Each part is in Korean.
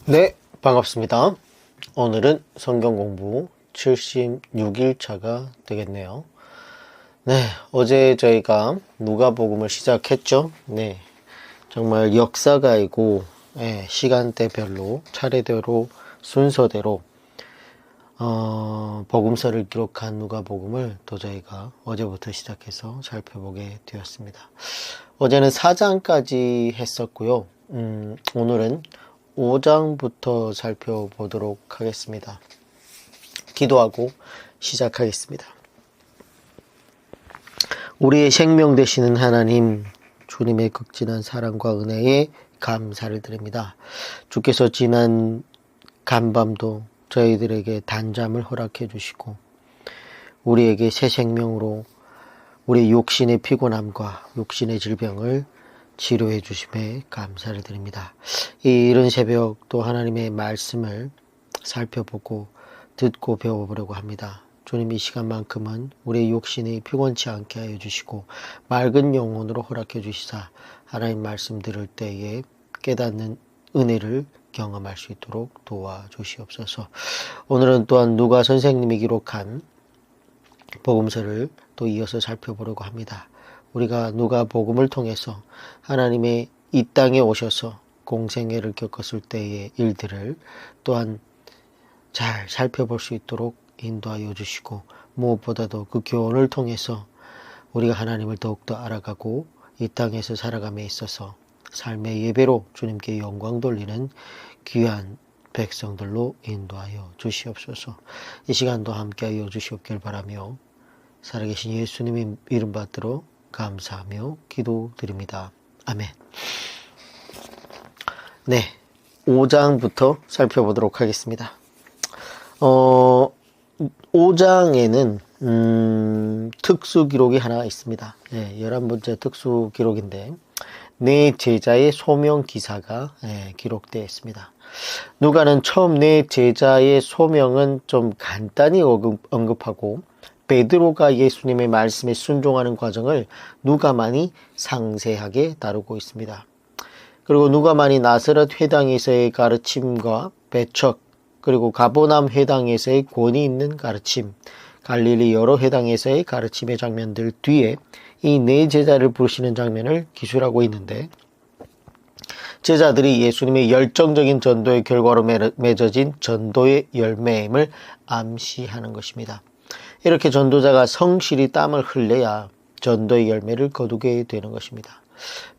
네, 반갑습니다. 오늘은 성경 공부 76일차가 되겠네요. 네, 어제 저희가 누가복음을 시작했죠. 네, 정말 역사가이고 시간대별로 차례대로 순서대로 복음서를 기록한 누가복음을 또 저희가 어제부터 시작해서 살펴보게 되었습니다. 어제는 4장까지 했었고요. 오늘은 5장부터 살펴보도록 하겠습니다. 기도하고 시작하겠습니다. 우리의 생명 되시는 하나님, 주님의 극진한 사랑과 은혜에 감사를 드립니다. 주께서 지난 간밤도 저희들에게 단잠을 허락해 주시고 우리에게 새 생명으로 우리 육신의 피곤함과 육신의 질병을 치료해 주심에 감사를 드립니다. 이 이른 새벽 또 하나님의 말씀을 살펴보고 듣고 배워보려고 합니다. 주님, 이 시간만큼은 우리의 육신이 피곤치 않게 하여 주시고 맑은 영혼으로 허락해 주시사 하나님 말씀 들을 때에 깨닫는 은혜를 경험할 수 있도록 도와주시옵소서. 오늘은 또한 누가 선생님이 기록한 복음서를 또 이어서 살펴보려고 합니다. 우리가 누가복음을 통해서 하나님의 이 땅에 오셔서 공생애를 겪었을 때의 일들을 또한 잘 살펴볼 수 있도록 인도하여 주시고, 무엇보다도 그 교훈을 통해서 우리가 하나님을 더욱더 알아가고 이 땅에서 살아감에 있어서 삶의 예배로 주님께 영광 돌리는 귀한 백성들로 인도하여 주시옵소서. 이 시간도 함께하여 주시옵길 바라며 살아계신 예수님의 이름 받들어 감사하며 기도드립니다. 아멘. 네, 5장부터 살펴보도록 하겠습니다. 5장에는 특수 기록이 하나 있습니다. 네, 11번째 특수 기록인데 네 제자의 소명 기사가 기록되어 있습니다. 누가는 처음 네 제자의 소명은 좀 간단히 언급하고 베드로가 예수님의 말씀에 순종하는 과정을 누가만이 상세하게 다루고 있습니다. 그리고 누가만이 나사렛 회당에서의 가르침과 배척, 그리고 가버나움 회당에서의 권위 있는 가르침, 갈릴리 여러 회당에서의 가르침의 장면들 뒤에 이 네 제자를 부르시는 장면을 기술하고 있는데, 제자들이 예수님의 열정적인 전도의 결과로 맺어진 전도의 열매임을 암시하는 것입니다. 이렇게 전도자가 성실히 땀을 흘려야 전도의 열매를 거두게 되는 것입니다.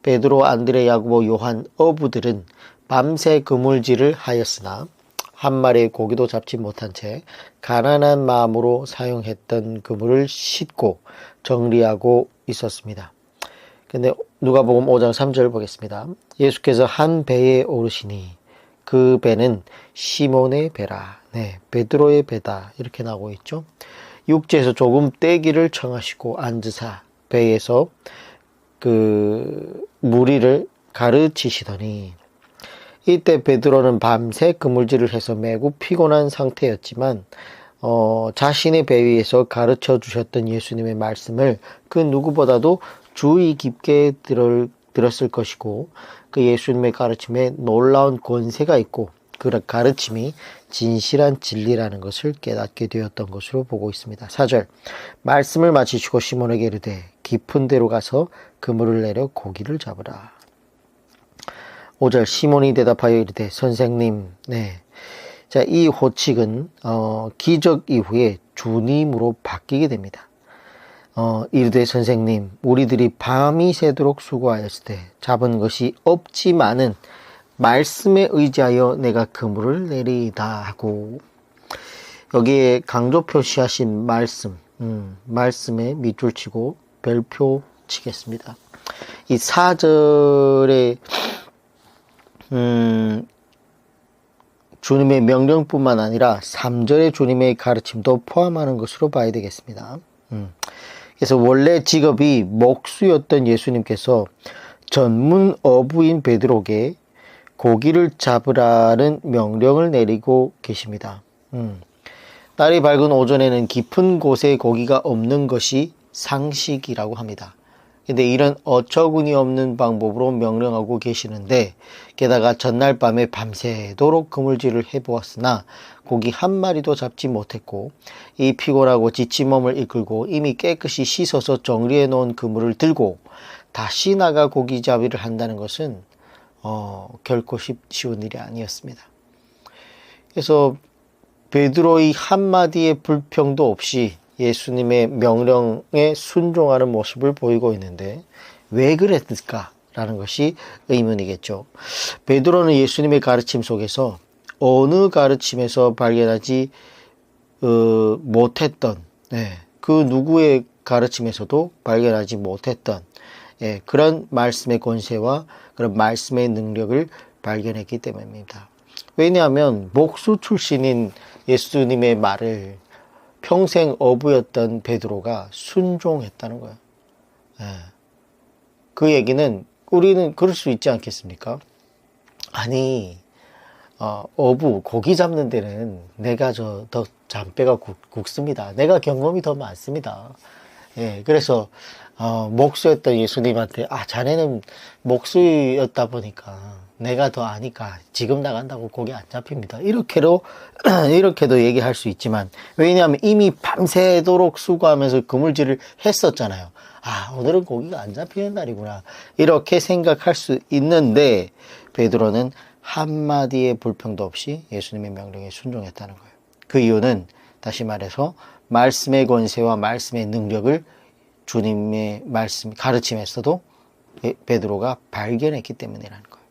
베드로, 안드레, 야고보, 요한, 어부들은 밤새 그물질을 하였으나 한 마리의 고기도 잡지 못한 채 가난한 마음으로 사용했던 그물을 싣고 정리하고 있었습니다. 근데 누가복음 5장 3절 보겠습니다. 예수께서 한 배에 오르시니 그 배는 시몬의 배라. 네, 베드로의 배다. 이렇게 나오고 있죠. 육지에서 조금 떼기를 청하시고 앉으사 배에서 그 무리를 가르치시더니, 이때 베드로는 밤새 그물질을 해서 매우 피곤한 상태였지만 자신의 배 위에서 가르쳐 주셨던 예수님의 말씀을 그 누구보다도 주의 깊게 들었을 것이고, 그 예수님의 가르침에 놀라운 권세가 있고 그 가르침이 진실한 진리라는 것을 깨닫게 되었던 것으로 보고 있습니다. 4절, 말씀을 마치시고 시몬에게 이르되 깊은 데로 가서 그물을 내려 고기를 잡으라. 5절, 시몬이 대답하여 이르되 선생님. 네. 자, 이 호칭은 기적 이후에 주님으로 바뀌게 됩니다. 이르되 선생님, 우리들이 밤이 새도록 수고하였을 때 잡은 것이 없지만은 말씀에 의지하여 내가 그물을 내리이다 하고, 여기에 강조 표시하신 말씀, 말씀에 밑줄 치고 별표 치겠습니다. 이 4절에 주님의 명령뿐만 아니라 3절의 주님의 가르침도 포함하는 것으로 봐야 되겠습니다. 그래서 원래 직업이 목수였던 예수님께서 전문 어부인 베드로에게 고기를 잡으라는 명령을 내리고 계십니다. 날이 밝은 오전에는 깊은 곳에 고기가 없는 것이 상식이라고 합니다. 근데 이런 어처구니 없는 방법으로 명령하고 계시는데, 게다가 전날 밤에 밤새도록 그물질을 해보았으나 고기 한 마리도 잡지 못했고, 이 피곤하고 지친 몸을 이끌고 이미 깨끗이 씻어서 정리해 놓은 그물을 들고 다시 나가 고기잡이를 한다는 것은 결코 쉬운 일이 아니었습니다. 그래서 베드로의 한마디의 불평도 없이 예수님의 명령에 순종하는 모습을 보이고 있는데, 왜 그랬을까라는 것이 의문이겠죠. 베드로는 예수님의 가르침 속에서 어느 가르침에서 발견하지 못했던, 그 누구의 가르침에서도 발견하지 못했던 그런 말씀의 권세와 그런 말씀의 능력을 발견했기 때문입니다. 왜냐하면 목수 출신인 예수님의 말을 평생 어부였던 베드로가 순종했다는 거예요. 그 얘기는 우리는 그럴 수 있지 않겠습니까? 아니, 어부 고기 잡는 데는 내가 더 잔뼈가 굵습니다. 내가 경험이 더 많습니다. 그래서 목수였던 예수님한테 자네는 목수였다 보니까 내가 더 아니까 지금 나간다고 고기 안 잡힙니다. 이렇게도 얘기할 수 있지만, 왜냐하면 이미 밤새도록 수고하면서 그물질을 했었잖아요. 오늘은 고기가 안 잡히는 날이구나, 이렇게 생각할 수 있는데, 베드로는 한마디의 불평도 없이 예수님의 명령에 순종했다는 거예요. 그 이유는 다시 말해서 말씀의 권세와 말씀의 능력을 주님의 말씀 가르침에서도 베드로가 발견했기 때문이라는 거예요.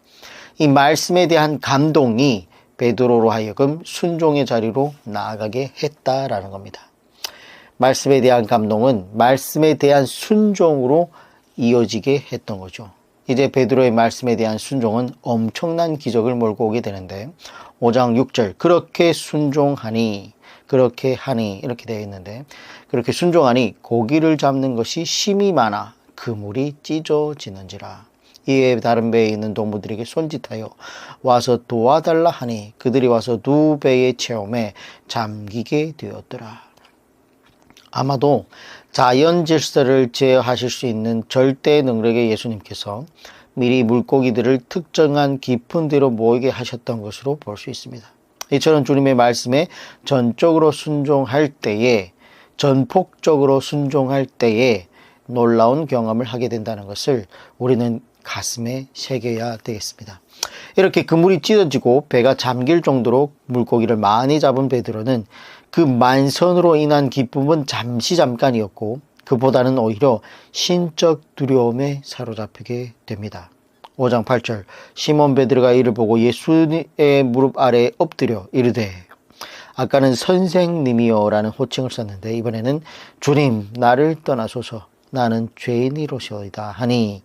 이 말씀에 대한 감동이 베드로로 하여금 순종의 자리로 나아가게 했다라는 겁니다. 말씀에 대한 감동은 말씀에 대한 순종으로 이어지게 했던 거죠. 이제 베드로의 말씀에 대한 순종은 엄청난 기적을 몰고 오게 되는데, 5장 6절 그렇게 순종하니 그렇게 하니 이렇게 되어 있는데, 그렇게 순종하니 고기를 잡는 것이 심히 많아 그물이 찢어지는지라. 이에 다른 배에 있는 동무들에게 손짓하여 와서 도와달라 하니 그들이 와서 두 배의 체험에 잠기게 되었더라. 아마도 자연 질서를 제어하실 수 있는 절대 능력의 예수님께서 미리 물고기들을 특정한 깊은 데로 모이게 하셨던 것으로 볼 수 있습니다. 이처럼 주님의 말씀에 전적으로 순종할 때에, 전폭적으로 순종할 때에 놀라운 경험을 하게 된다는 것을 우리는 가슴에 새겨야 되겠습니다. 이렇게 그물이 찢어지고 배가 잠길 정도로 물고기를 많이 잡은 베드로는 그 만선으로 인한 기쁨은 잠깐이었고, 그보다는 오히려 신적 두려움에 사로잡히게 됩니다. 5장 8절 시몬 베드로가 이를 보고 예수의 무릎 아래에 엎드려 이르되, 아까는 선생님이여 라는 호칭을 썼는데 이번에는 주님 나를 떠나소서 나는 죄인이로소이다 하니,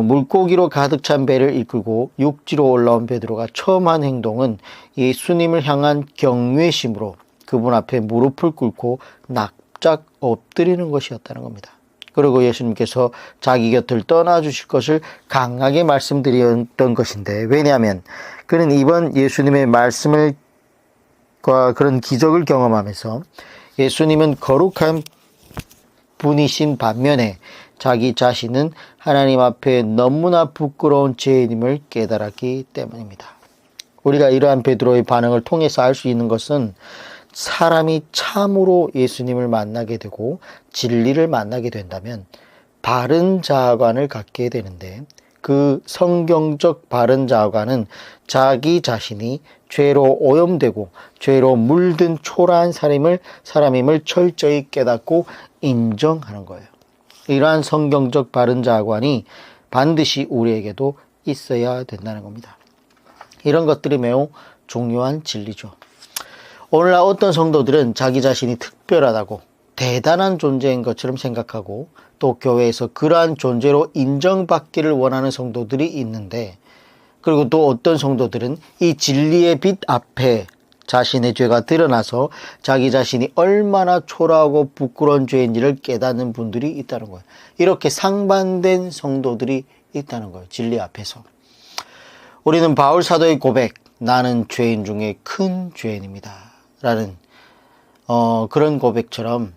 물고기로 가득 찬 배를 이끌고 육지로 올라온 베드로가 처음 한 행동은 예수님을 향한 경외심으로 그분 앞에 무릎을 꿇고 납작 엎드리는 것이었다는 겁니다. 그리고 예수님께서 자기 곁을 떠나주실 것을 강하게 말씀드렸던 것인데, 왜냐하면 그는 이번 예수님의 말씀과 그런 기적을 경험하면서 예수님은 거룩한 분이신 반면에 자기 자신은 하나님 앞에 너무나 부끄러운 죄인임을 깨달았기 때문입니다. 우리가 이러한 베드로의 반응을 통해서 알 수 있는 것은, 사람이 참으로 예수님을 만나게 되고 진리를 만나게 된다면 바른 자아관을 갖게 되는데, 그 성경적 바른 자아관은 자기 자신이 죄로 오염되고 죄로 물든 초라한 사람임을 철저히 깨닫고 인정하는 거예요. 이러한 성경적 바른 자아관이 반드시 우리에게도 있어야 된다는 겁니다. 이런 것들이 매우 중요한 진리죠. 오늘날 어떤 성도들은 자기 자신이 특별하다고 대단한 존재인 것처럼 생각하고, 또 교회에서 그러한 존재로 인정받기를 원하는 성도들이 있는데, 그리고 또 어떤 성도들은 이 진리의 빛 앞에 자신의 죄가 드러나서 자기 자신이 얼마나 초라하고 부끄러운 죄인지를 깨닫는 분들이 있다는 거예요. 이렇게 상반된 성도들이 있다는 거예요. 진리 앞에서. 우리는 바울 사도의 고백, 나는 죄인 중에 큰 죄인입니다 라는 그런 고백처럼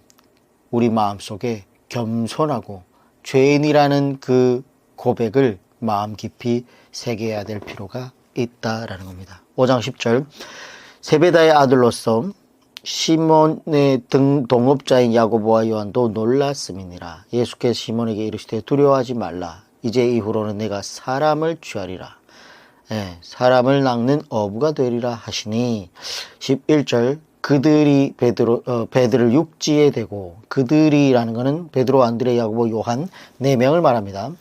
우리 마음속에 겸손하고 죄인이라는 그 고백을 마음 깊이 새겨야 될 필요가 있다라는 겁니다. 5장 10절 세베다의 아들로서 시몬의 동업자인 야고보와 요한도 놀랐음이니라. 예수께서 시몬에게 이르시되 두려워하지 말라. 이제 이후로는 내가 사람을 취하리라. 사람을 낚는 어부가 되리라 하시니 11절 그들이 베드를 육지에 대고 그들이라는 것은 베드로, 안드레, 야고보, 요한 4명을 말합니다.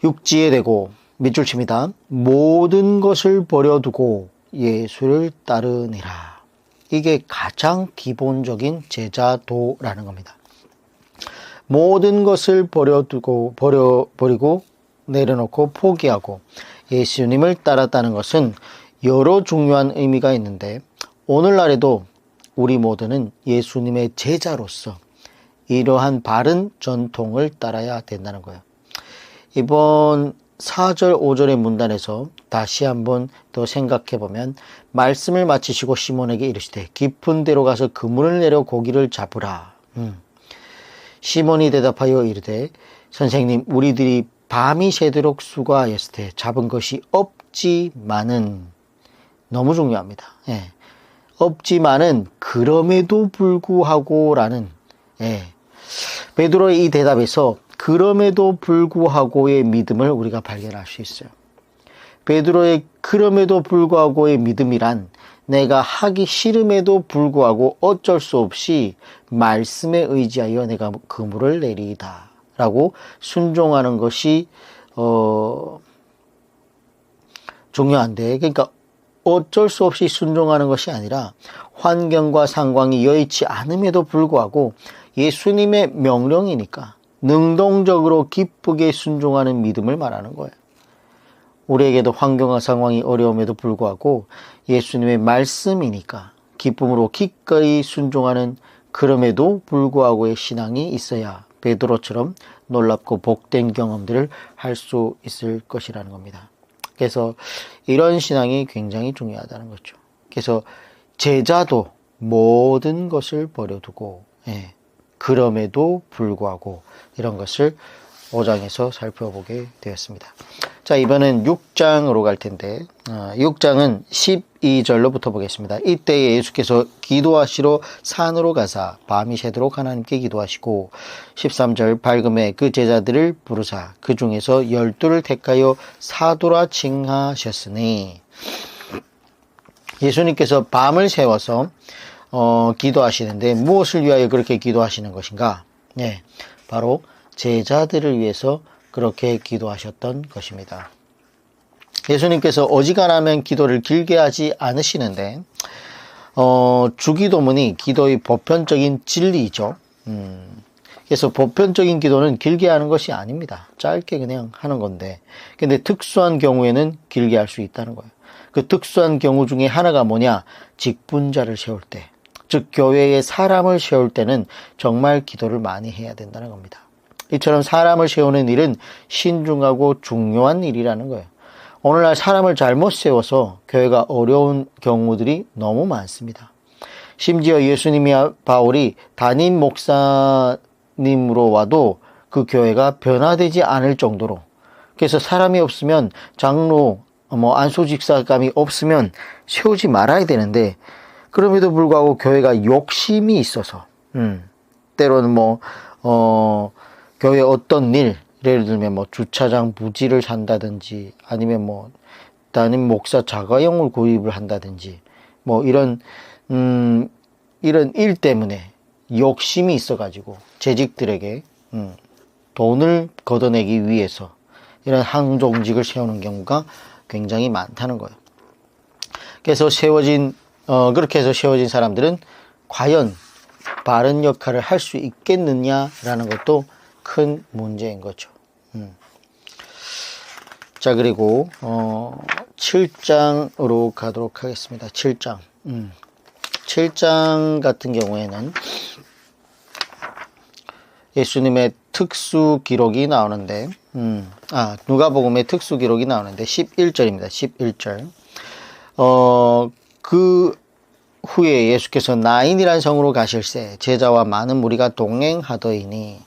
육지에 대고 밑줄 칩니다. 모든 것을 버려두고 예수를 따르니라. 이게 가장 기본적인 제자도라는 겁니다. 모든 것을 버리고 내려놓고 포기하고 예수님을 따랐다는 것은 여러 중요한 의미가 있는데 오늘날에도 우리 모두는 예수님의 제자로서 이러한 바른 전통을 따라야 된다는 거예요. 이번 4절 5절의 문단에서 다시 한번 더 생각해 보면 말씀을 마치시고 시몬에게 이르시되 깊은 데로 가서 그물을 내려 고기를 잡으라. 시몬이 대답하여 이르되 선생님 우리들이 밤이 새도록 수고하였으되 잡은 것이 없지만은 너무 중요합니다. 없지만은 그럼에도 불구하고 라는 베드로의 이 대답에서 그럼에도 불구하고의 믿음을 우리가 발견할 수 있어요. 베드로의 그럼에도 불구하고의 믿음이란 내가 하기 싫음에도 불구하고 어쩔 수 없이 말씀에 의지하여 내가 그물을 내리이다 라고 순종하는 것이 중요한데, 그러니까 어쩔 수 없이 순종하는 것이 아니라 환경과 상황이 여의치 않음에도 불구하고 예수님의 명령이니까 능동적으로 기쁘게 순종하는 믿음을 말하는 거예요. 우리에게도 환경과 상황이 어려움에도 불구하고 예수님의 말씀이니까 기쁨으로 기꺼이 순종하는 그럼에도 불구하고의 신앙이 있어야 베드로처럼 놀랍고 복된 경험들을 할 수 있을 것이라는 겁니다. 그래서 이런 신앙이 굉장히 중요하다는 거죠. 그래서 제자도 모든 것을 버려두고 그럼에도 불구하고 이런 것을 5장에서 살펴보게 되었습니다. 자, 이번엔 6장으로 갈 텐데 6장은 12절로부터 보겠습니다. 이때 예수께서 기도하시러 산으로 가사 밤이 새도록 하나님께 기도하시고 13절 밝음에 그 제자들을 부르사 그 중에서 12를 택하여 사도라 칭하셨으니 예수님께서 밤을 새워서 기도하시는데 무엇을 위하여 그렇게 기도하시는 것인가? 바로 제자들을 위해서 그렇게 기도하셨던 것입니다. 예수님께서 어지간하면 기도를 길게 하지 않으시는데 주기도문이 기도의 보편적인 진리이죠. 그래서 보편적인 기도는 길게 하는 것이 아닙니다. 짧게 그냥 하는 건데, 근데 특수한 경우에는 길게 할 수 있다는 거예요. 그 특수한 경우 중에 하나가 뭐냐? 직분자를 세울 때, 즉 교회에 사람을 세울 때는 정말 기도를 많이 해야 된다는 겁니다. 이처럼 사람을 세우는 일은 신중하고 중요한 일이라는 거예요. 오늘날 사람을 잘못 세워서 교회가 어려운 경우들이 너무 많습니다. 심지어 예수님이 바울이 담임 목사님으로 와도 그 교회가 변화되지 않을 정도로, 그래서 사람이 없으면 장로, 안수직사감이 없으면 세우지 말아야 되는데 그럼에도 불구하고 교회가 욕심이 있어서 때로는 교회 어떤 일, 예를 들면 주차장 부지를 산다든지 아니면 담임 목사 자가용을 구입을 한다든지 이런 일 때문에 욕심이 있어가지고 재직들에게 돈을 걷어내기 위해서 이런 항종직을 세우는 경우가 굉장히 많다는 거예요. 그래서 그렇게 해서 세워진 사람들은 과연 바른 역할을 할 수 있겠느냐라는 것도 큰 문제인 거죠. 자, 그리고 7장으로 가도록 하겠습니다. 7장. 7장 같은 경우에는 예수님의 특수 기록이 나오는데 누가복음의 특수 기록이 나오는데 11절입니다. 11절. 그 후에 예수께서 나인이라는 성으로 가실새 제자와 많은 무리가 동행하더이니.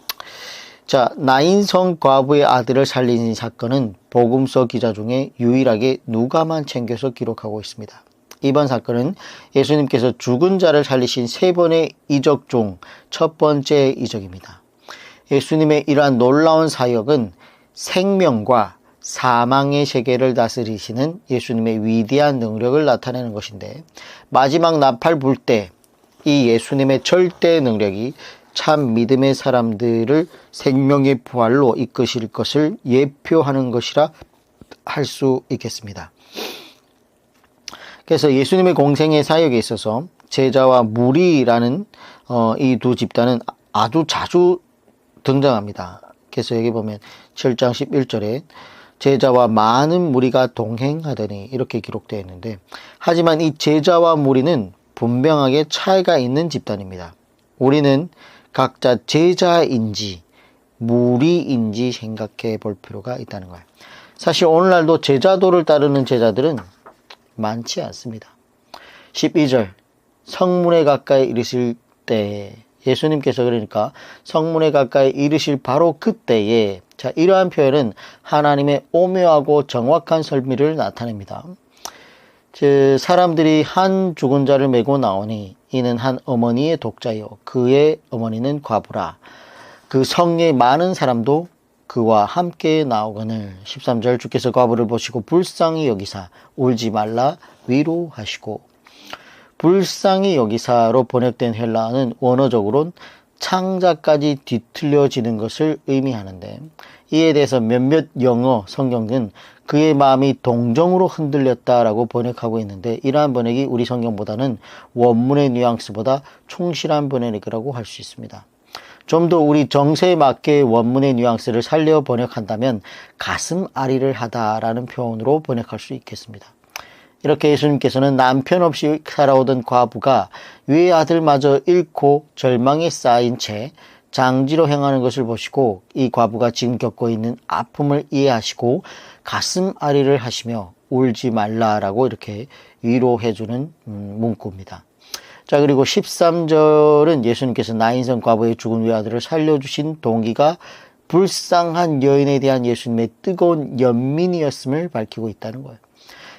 자, 나인성 과부의 아들을 살린 사건은 복음서 기자 중에 유일하게 누가만 챙겨서 기록하고 있습니다. 이번 사건은 예수님께서 죽은 자를 살리신 세 번의 이적 중 첫 번째 이적입니다. 예수님의 이러한 놀라운 사역은 생명과 사망의 세계를 다스리시는 예수님의 위대한 능력을 나타내는 것인데, 마지막 나팔 불 때 이 예수님의 절대 능력이 참 믿음의 사람들을 생명의 부활로 이끄실 것을 예표하는 것이라 할 수 있겠습니다. 그래서 예수님의 공생의 사역에 있어서 제자와 무리라는 이 두 집단은 아주 자주 등장합니다. 그래서 여기 보면 7장 11절에 제자와 많은 무리가 동행하더니 이렇게 기록되어 있는데, 하지만 이 제자와 무리는 분명하게 차이가 있는 집단입니다. 우리는 각자 제자인지 무리인지 생각해 볼 필요가 있다는 거예요. 사실 오늘날도 제자도를 따르는 제자들은 많지 않습니다. 12절 성문에 가까이 이르실 때, 예수님께서 그러니까 성문에 가까이 이르실 바로 그때에, 자, 이러한 표현은 하나님의 오묘하고 정확한 설미를 나타냅니다. 사람들이 한 죽은 자를 메고 나오니 이는 한 어머니의 독자요 그의 어머니는 과부라. 그 성의 많은 사람도 그와 함께 나오거늘. 13절 주께서 과부를 보시고 불쌍히 여기사 울지 말라 위로하시고. 불쌍히 여기사로 번역된 헬라어는 원어적으로는 창자까지 뒤틀려지는 것을 의미하는데, 이에 대해서 몇몇 영어 성경은 그의 마음이 동정으로 흔들렸다라고 번역하고 있는데, 이러한 번역이 우리 성경보다는 원문의 뉘앙스보다 충실한 번역이라고 할 수 있습니다. 좀 더 우리 정세에 맞게 원문의 뉘앙스를 살려 번역한다면 가슴 아리를 하다라는 표현으로 번역할 수 있겠습니다. 이렇게 예수님께서는 남편 없이 살아오던 과부가 외아들마저 잃고 절망에 쌓인 채 장지로 행하는 것을 보시고, 이 과부가 지금 겪고 있는 아픔을 이해하시고 가슴 아리를 하시며 울지 말라라고 이렇게 위로해주는 문구입니다. 자, 그리고 13절은 예수님께서 나인성 과부의 죽은 외아들을 살려주신 동기가 불쌍한 여인에 대한 예수님의 뜨거운 연민이었음을 밝히고 있다는 거예요.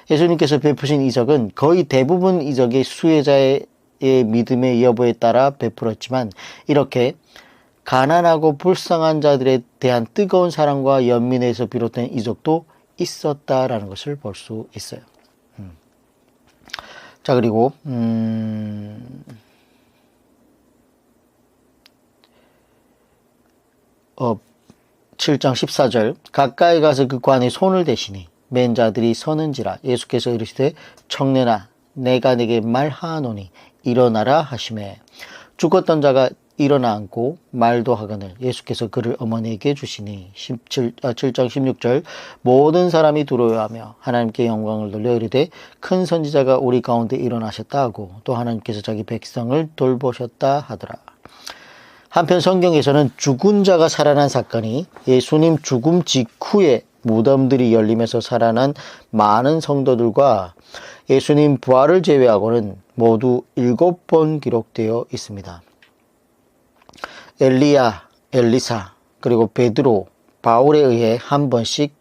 예수님께서 베푸신 이적은 거의 대부분 이적의 수혜자의 믿음의 여부에 따라 베풀었지만, 이렇게 가난하고 불쌍한 자들에 대한 뜨거운 사랑과 연민에서 비롯된 이적도 있었다라는 것을 볼 수 있어요. 자, 그리고 7장 14절 가까이 가서 그 관에 손을 대시니 맨 자들이 서는지라. 예수께서 이르시되 청년아 내가 네게 말하노니 일어나라 하시매, 죽었던 자가 일어나 앉고 말도 하거늘. 예수께서 그를 어머니에게 주시니. 7장 16절 모든 사람이 두려워하며 하나님께 영광을 돌려 이르되 큰 선지자가 우리 가운데 일어나셨다 하고, 또 하나님께서 자기 백성을 돌보셨다 하더라. 한편 성경에서는 죽은 자가 살아난 사건이 예수님 죽음 직후에 무덤들이 열리면서 살아난 많은 성도들과 예수님 부활을 제외하고는 모두 7번 기록되어 있습니다. 엘리야, 엘리사, 그리고 베드로, 바울에 의해 한 번씩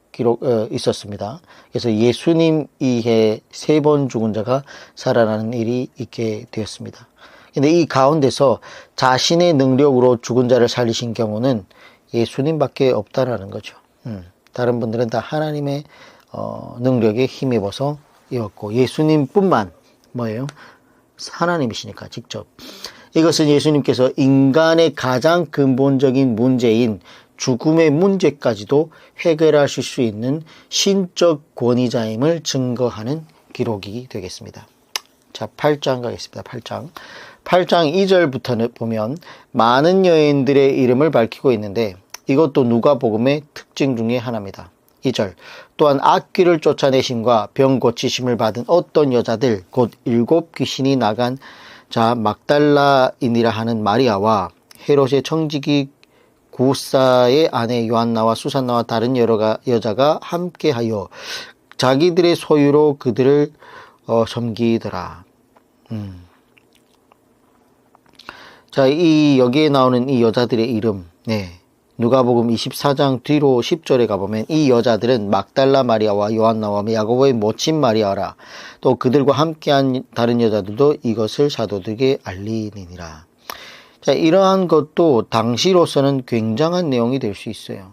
있었습니다. 그래서 예수님 이해 3번 죽은 자가 살아나는 일이 있게 되었습니다. 근데 이 가운데서 자신의 능력으로 죽은 자를 살리신 경우는 예수님밖에 없다라는 거죠. 다른 분들은 다 하나님의 능력에 힘입어서 이었고, 예수님뿐만 뭐예요? 하나님이시니까 직접. 이것은 예수님께서 인간의 가장 근본적인 문제인 죽음의 문제까지도 해결하실 수 있는 신적 권위자임을 증거하는 기록이 되겠습니다. 자, 8장 가겠습니다. 8장 2절부터 보면 많은 여인들의 이름을 밝히고 있는데, 이것도 누가복음의 특징 중에 하나입니다. 2절 또한 악귀를 쫓아내심과 병 고치심을 받은 어떤 여자들 곧 7 귀신이 나간 자 막달라인이라 하는 마리아와 헤롯의 청지기 구사의 아내 요한나와 수산나와 다른 여러 여자가 함께하여 자기들의 소유로 그들을 섬기더라. 자, 여기에 나오는 이 여자들의 이름, 네, 누가복음 24장 뒤로 10절에 가보면 이 여자들은 막달라 마리아와 요한나와 야고보의 모친 마리아라 또 그들과 함께한 다른 여자들도 이것을 사도들에게 알리니라. 자, 이러한 것도 당시로서는 굉장한 내용이 될 수 있어요.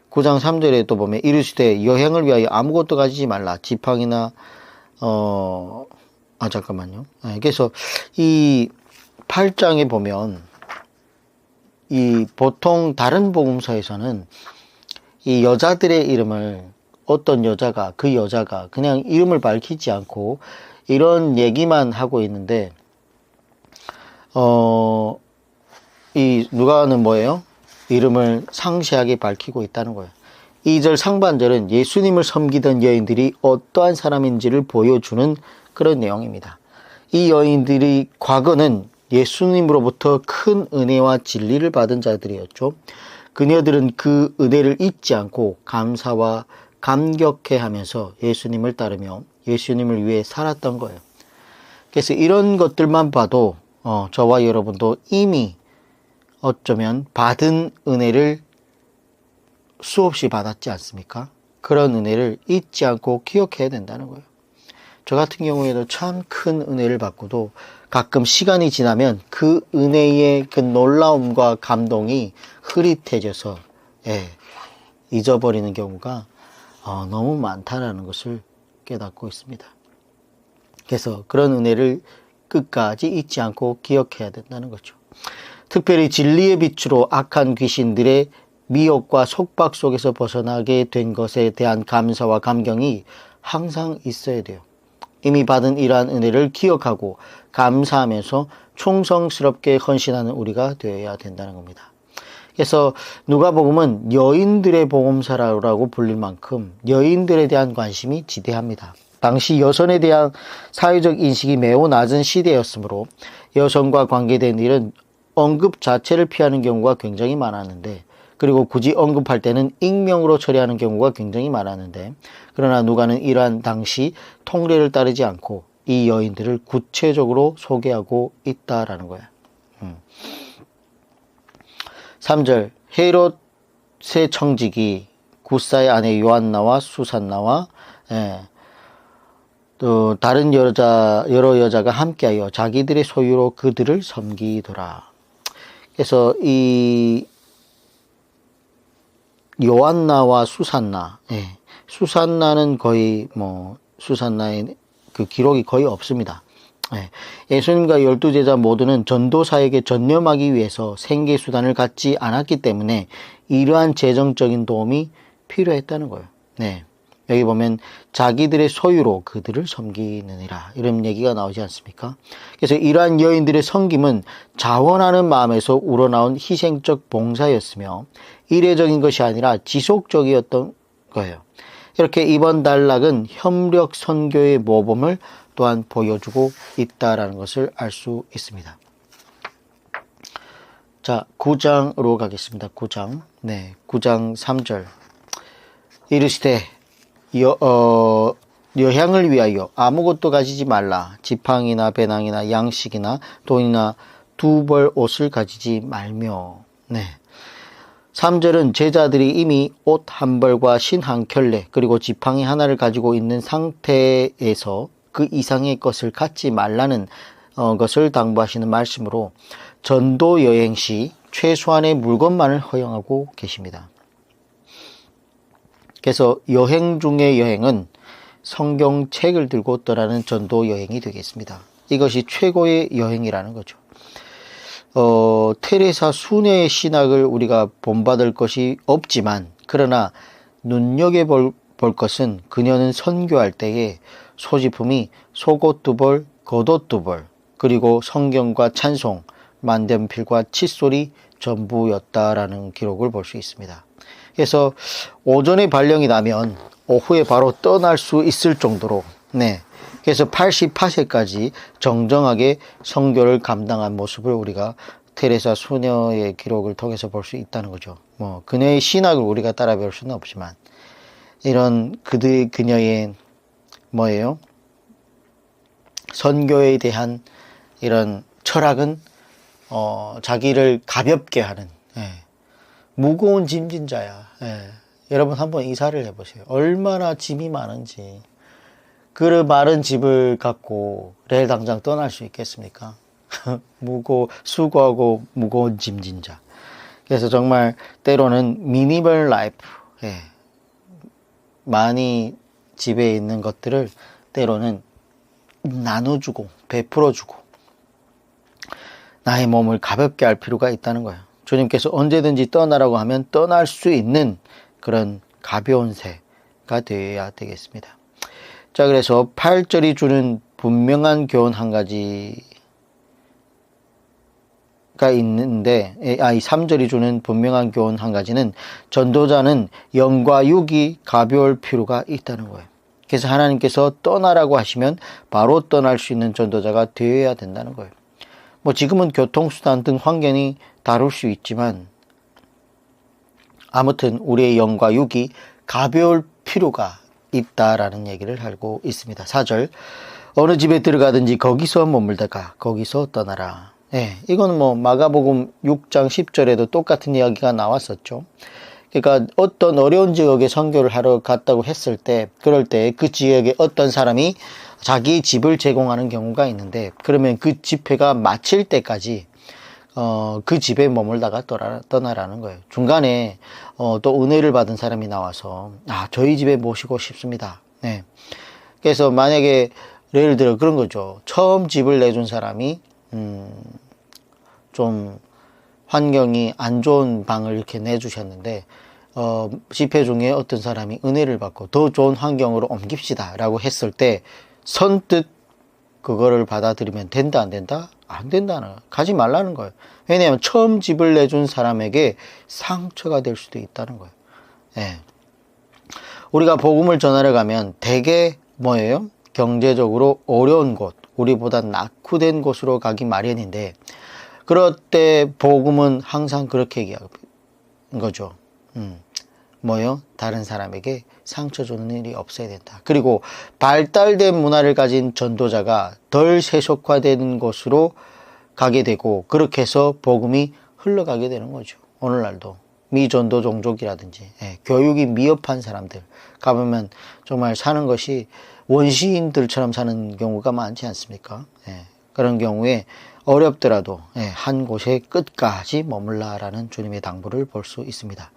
9장 3절에 또 보면 이르시되 여행을 위하여 아무것도 가지지 말라. 지팡이나 잠깐만요. 그래서 이 8장에 보면 이 보통 다른 복음서에서는 이 여자들의 이름을 어떤 여자가 그 여자가 그냥 이름을 밝히지 않고 이런 얘기만 하고 있는데 이 누가는 뭐예요? 이름을 상세하게 밝히고 있다는 거예요. 2절 상반절은 예수님을 섬기던 여인들이 어떠한 사람인지를 보여주는 그런 내용입니다. 이 여인들이 과거는 예수님으로부터 큰 은혜와 진리를 받은 자들이었죠. 그녀들은 그 은혜를 잊지 않고 감사와 감격해하면서 예수님을 따르며 예수님을 위해 살았던 거예요. 그래서 이런 것들만 봐도 저와 여러분도 이미 어쩌면 받은 은혜를 수없이 받았지 않습니까? 그런 은혜를 잊지 않고 기억해야 된다는 거예요. 저 같은 경우에도 참 큰 은혜를 받고도 가끔 시간이 지나면 그 은혜의 그 놀라움과 감동이 흐릿해져서 잊어버리는 경우가 너무 많다는 것을 깨닫고 있습니다. 그래서 그런 은혜를 끝까지 잊지 않고 기억해야 된다는 거죠. 특별히 진리의 빛으로 악한 귀신들의 미혹과 속박 속에서 벗어나게 된 것에 대한 감사와 감경이 항상 있어야 돼요. 이미 받은 이러한 은혜를 기억하고 감사하면서 충성스럽게 헌신하는 우리가 되어야 된다는 겁니다. 그래서 누가복음은 여인들의 복음서라고 불릴 만큼 여인들에 대한 관심이 지대합니다. 당시 여성에 대한 사회적 인식이 매우 낮은 시대였으므로 여성과 관계된 일은 언급 자체를 피하는 경우가 굉장히 많았는데 그리고 굳이 언급할 때는 익명으로 처리하는 경우가 굉장히 많았는데 그러나 누가는 이러한 당시 통례를 따르지 않고 이 여인들을 구체적으로 소개하고 있다라는 거예요. 3절 헤롯의 청직이 구사의 아내 요한나와 수산나와 또 다른 여러 여자가 함께하여 자기들의 소유로 그들을 섬기더라. 그래서 이 요한나와 수산나, 수산나는 거의 수산나의 그 기록이 거의 없습니다. 예수님과 12제자 모두는 전도사에게 전념하기 위해서 생계수단을 갖지 않았기 때문에 이러한 재정적인 도움이 필요했다는 거예요. 여기 보면 자기들의 소유로 그들을 섬기느니라 이런 얘기가 나오지 않습니까? 그래서 이러한 여인들의 섬김은 자원하는 마음에서 우러나온 희생적 봉사였으며 이례적인 것이 아니라 지속적이었던 거예요. 이렇게 이번 단락은 협력 선교의 모범을 또한 보여주고 있다라는 것을 알 수 있습니다. 자, 9장으로 가겠습니다. 9장. 9장 3절. 이르시되 여향을 위하여 아무것도 가지지 말라. 지팡이나 배낭이나 양식이나 돈이나 두 벌 옷을 가지지 말며. 3절은 제자들이 이미 옷 한 벌과 신 한 켤레 그리고 지팡이 하나를 가지고 있는 상태에서 그 이상의 것을 갖지 말라는 것을 당부하시는 말씀으로 전도 여행 시 최소한의 물건만을 허용하고 계십니다. 그래서 여행 중의 여행은 성경책을 들고 떠나는 전도 여행이 되겠습니다. 이것이 최고의 여행이라는 거죠. 테레사 수녀의 신학을 우리가 본받을 것이 없지만 그러나 눈여겨볼 것은 그녀는 선교할 때에 소지품이 속옷 2벌, 겉옷 2벌, 그리고 성경과 찬송, 만년필과 칫솔이 전부였다라는 기록을 볼 수 있습니다. 그래서 오전에 발령이 나면 오후에 바로 떠날 수 있을 정도로 그래서 88세까지 정정하게 선교를 감당한 모습을 우리가 테레사 수녀의 기록을 통해서 볼 수 있다는 거죠. 그녀의 신학을 우리가 따라 배울 수는 없지만 이런 그녀의 선교에 대한 이런 철학은 자기를 가볍게 하는 무거운 짐진 자야. 예. 여러분 한번 이사를 해보세요. 얼마나 짐이 많은지. 그 마른 집을 갖고 내일 당장 떠날 수 있겠습니까? 수고하고 무거운 짐진 자. 그래서 정말 때로는 미니멀 라이프, 예. 많이 집에 있는 것들을 때로는 나눠주고 베풀어주고 나의 몸을 가볍게 할 필요가 있다는 거예요. 주님께서 언제든지 떠나라고 하면 떠날 수 있는 그런 가벼운 새가 되어야 되겠습니다. 자, 그래서 8절이 주는 분명한 교훈 한 가지가 있는데, 3절이 주는 분명한 교훈 한 가지는 전도자는 영과 육이 가벼울 필요가 있다는 거예요. 그래서 하나님께서 떠나라고 하시면 바로 떠날 수 있는 전도자가 되어야 된다는 거예요. 뭐 지금은 교통수단 등 환경이 다를 수 있지만 아무튼 우리의 영과 육이 가벼울 필요가 있다라는 얘기를 하고 있습니다. 4절, 어느 집에 들어가든지 거기서 머물다가 거기서 떠나라. 예, 이건 뭐 마가복음 6장 10절에도 똑같은 이야기가 나왔었죠. 그러니까 어떤 어려운 지역에 선교를 하러 갔다고 했을 때, 그럴 때 그 지역에 어떤 사람이 자기 집을 제공하는 경우가 있는데, 그러면 그 집회가 마칠 때까지 그 집에 머물다가 떠나라는 거예요. 중간에 또 은혜를 받은 사람이 나와서 저희 집에 모시고 싶습니다. 네. 그래서 만약에 예를 들어 그런 거죠. 처음 집을 내준 사람이 좀 환경이 안 좋은 방을 이렇게 내주셨는데 집회 중에 어떤 사람이 은혜를 받고 더 좋은 환경으로 옮깁시다 라고 했을 때 선뜻 그거를 받아들이면 된다 안 된다? 안 된다는, 가지 말라는 거예요. 왜냐하면 처음 집을 내준 사람에게 상처가 될 수도 있다는 거예요. 예. 우리가 복음을 전하러 가면 대개 뭐예요? 경제적으로 어려운 곳, 우리보다 낙후된 곳으로 가기 마련인데, 그럴 때 복음은 항상 그렇게 얘기하는 거죠. 뭐요? 다른 사람에게 상처 주는 일이 없어야 된다. 그리고 발달된 문화를 가진 전도자가 덜 세속화된 곳으로 가게 되고, 그렇게 해서 복음이 흘러가게 되는 거죠. 오늘날도 미전도 종족이라든지 교육이 미흡한 사람들 가보면 정말 사는 것이 원시인들처럼 사는 경우가 많지 않습니까? 그런 경우에 어렵더라도 한 곳에 끝까지 머물라라는 주님의 당부를 볼 수 있습니다.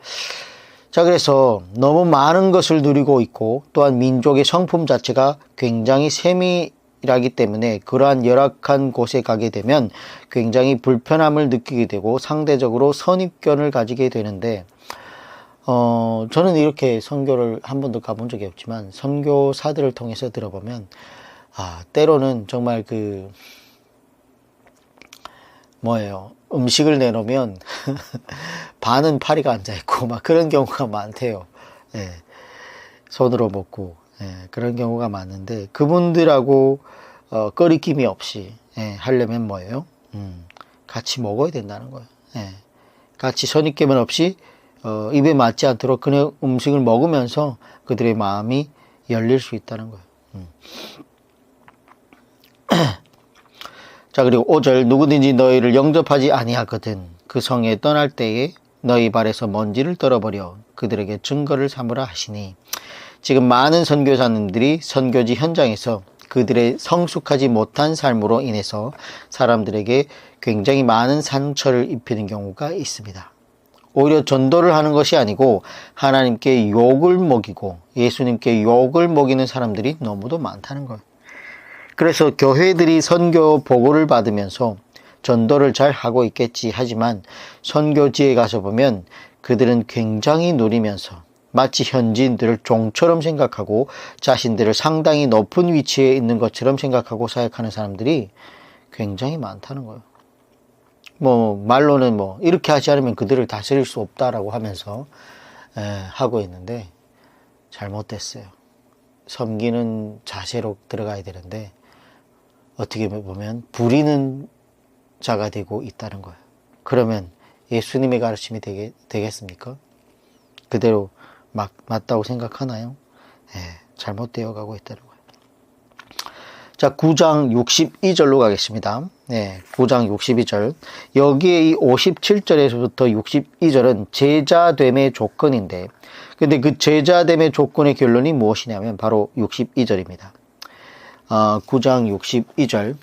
자, 그래서 너무 많은 것을 누리고 있고 또한 민족의 성품 자체가 굉장히 세밀하기 때문에 그러한 열악한 곳에 가게 되면 굉장히 불편함을 느끼게 되고 상대적으로 선입견을 가지게 되는데, 저는 이렇게 선교를 한 번도 가본 적이 없지만 선교사들을 통해서 들어보면 때로는 정말 음식을 내놓으면 반은 파리가 앉아있고 막 그런 경우가 많대요. 손으로 먹고 그런 경우가 많은데, 그분들하고 꺼리낌이 없이 하려면 뭐예요? 같이 먹어야 된다는 거예요. 같이 선입견 없이 입에 맞지 않도록 그냥 음식을 먹으면서 그들의 마음이 열릴 수 있다는 거예요. 자, 그리고 5절, 누구든지 너희를 영접하지 아니하거든 그 성에 떠날 때에 너희 발에서 먼지를 떨어버려 그들에게 증거를 삼으라 하시니, 지금 많은 선교사님들이 선교지 현장에서 그들의 성숙하지 못한 삶으로 인해서 사람들에게 굉장히 많은 상처를 입히는 경우가 있습니다. 오히려 전도를 하는 것이 아니고 하나님께 욕을 먹이고 예수님께 욕을 먹이는 사람들이 너무도 많다는 거예요. 그래서 교회들이 선교 보고를 받으면서 전도를 잘 하고 있겠지 하지만 선교지에 가서 보면 그들은 굉장히 누리면서 마치 현지인들을 종처럼 생각하고 자신들을 상당히 높은 위치에 있는 것처럼 생각하고 사역하는 사람들이 굉장히 많다는 거예요. 말로는 이렇게 하지 않으면 그들을 다스릴 수 없다라고 하면서 하고 있는데 잘못됐어요. 섬기는 자세로 들어가야 되는데 어떻게 보면 부리는 자가 되고 있다는 거예요. 그러면 예수님의 가르침이 되겠습니까? 그대로 맞다고 생각하나요? 잘못되어 가고 있다는 거예요. 자, 9장 62절로 가겠습니다. 네, 9장 62절. 여기에 이 57절에서부터 62절은 제자됨의 조건인데, 근데 그 제자됨의 조건의 결론이 무엇이냐면 바로 62절입니다. 9장 62절.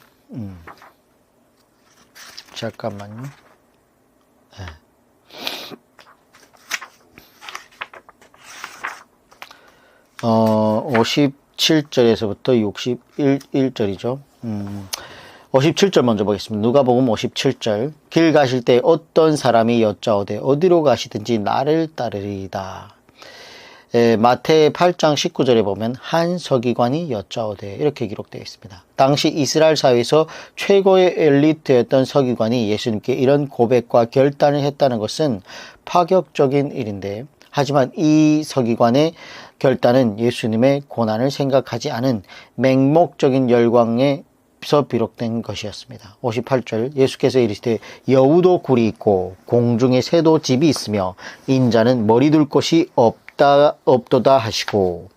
잠깐만요. 네. 57절에서부터 61절이죠. 57절 먼저 보겠습니다. 누가복음 57절. 길 가실 때 어떤 사람이 여짜오되 어디로 가시든지 나를 따르리이다. 마태 8장 19절에 보면 한 서기관이 여짜오되 이렇게 기록되어 있습니다. 당시 이스라엘 사회에서 최고의 엘리트였던 서기관이 예수님께 이런 고백과 결단을 했다는 것은 파격적인 일인데, 하지만 이 서기관의 결단은 예수님의 고난을 생각하지 않은 맹목적인 열광에서 비롯된 것이었습니다. 58절. 예수께서 이르시되 여우도 굴이 있고 공중에 새도 집이 있으며 인자는 머리 둘 곳이 없도다 하시고,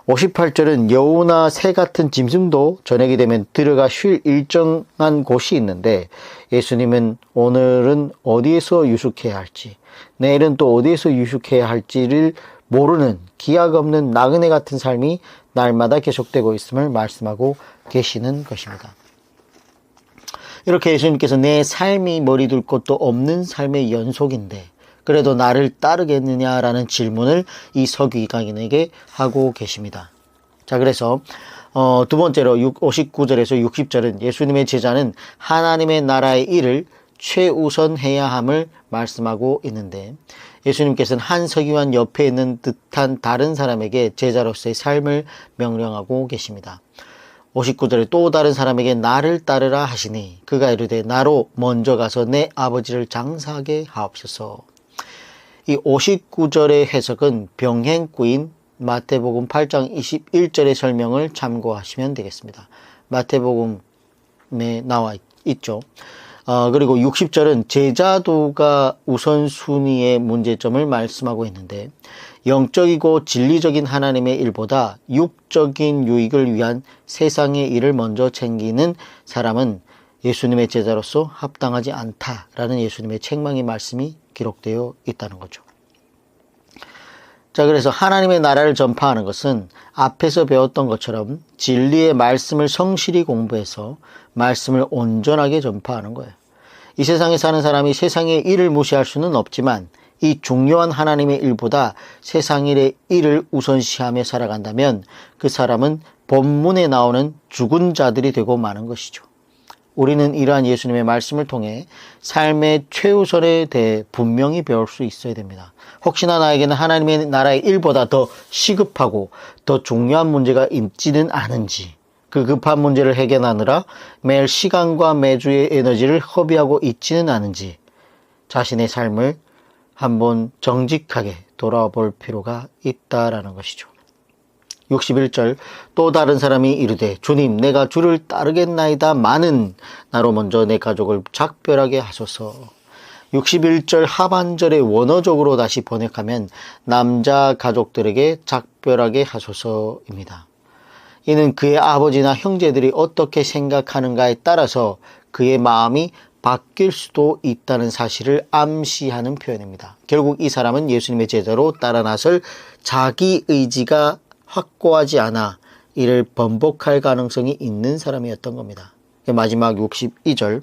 58절은 여우나 새 같은 짐승도 저녁이 되면 들어가 쉴 일정한 곳이 있는데, 예수님은 오늘은 어디에서 유숙해야 할지, 내일은 또 어디에서 유숙해야 할지를 모르는 기약 없는 나그네 같은 삶이 날마다 계속되고 있음을 말씀하고 계시는 것입니다. 이렇게 예수님께서 내 삶이 머리 둘 곳도 없는 삶의 연속인데 그래도 나를 따르겠느냐라는 질문을 이 서기관에게 하고 계십니다. 자, 그래서 두 번째로 59절에서 60절은 예수님의 제자는 하나님의 나라의 일을 최우선해야 함을 말씀하고 있는데, 예수님께서는 한 서기관 옆에 있는 듯한 다른 사람에게 제자로서의 삶을 명령하고 계십니다. 59절에 또 다른 사람에게 나를 따르라 하시니 그가 이르되 나로 먼저 가서 내 아버지를 장사하게 하옵소서. 이 59절의 해석은 병행구인 마태복음 8장 21절의 설명을 참고하시면 되겠습니다. 마태복음에 나와 있죠. 그리고 60절은 제자도가 우선순위의 문제점을 말씀하고 있는데, 영적이고 진리적인 하나님의 일보다 육적인 유익을 위한 세상의 일을 먼저 챙기는 사람은 예수님의 제자로서 합당하지 않다라는 예수님의 책망의 말씀이 기록되어 있다는 거죠. 자, 그래서 하나님의 나라를 전파하는 것은 앞에서 배웠던 것처럼 진리의 말씀을 성실히 공부해서 말씀을 온전하게 전파하는 거예요. 이 세상에 사는 사람이 세상의 일을 무시할 수는 없지만 이 중요한 하나님의 일보다 세상의 일을 우선시하며 살아간다면 그 사람은 본문에 나오는 죽은 자들이 되고 마는 것이죠. 우리는 이러한 예수님의 말씀을 통해 삶의 최우선에 대해 분명히 배울 수 있어야 됩니다. 혹시나 나에게는 하나님의 나라의 일보다 더 시급하고 더 중요한 문제가 있지는 않은지, 그 급한 문제를 해결하느라 매일 시간과 매주의 에너지를 허비하고 있지는 않은지 자신의 삶을 한번 정직하게 돌아볼 필요가 있다라는 것이죠. 61절. 또 다른 사람이 이르되 주님 내가 주를 따르겠나이다마는 나로 먼저 내 가족을 작별하게 하소서. 61절 하반절의 원어적으로 다시 번역하면 남자 가족들에게 작별하게 하소서입니다. 이는 그의 아버지나 형제들이 어떻게 생각하는가에 따라서 그의 마음이 바뀔 수도 있다는 사실을 암시하는 표현입니다. 결국 이 사람은 예수님의 제자로 따라 나설 자기 의지가 확고하지 않아 이를 번복할 가능성이 있는 사람이었던 겁니다. 마지막 62절.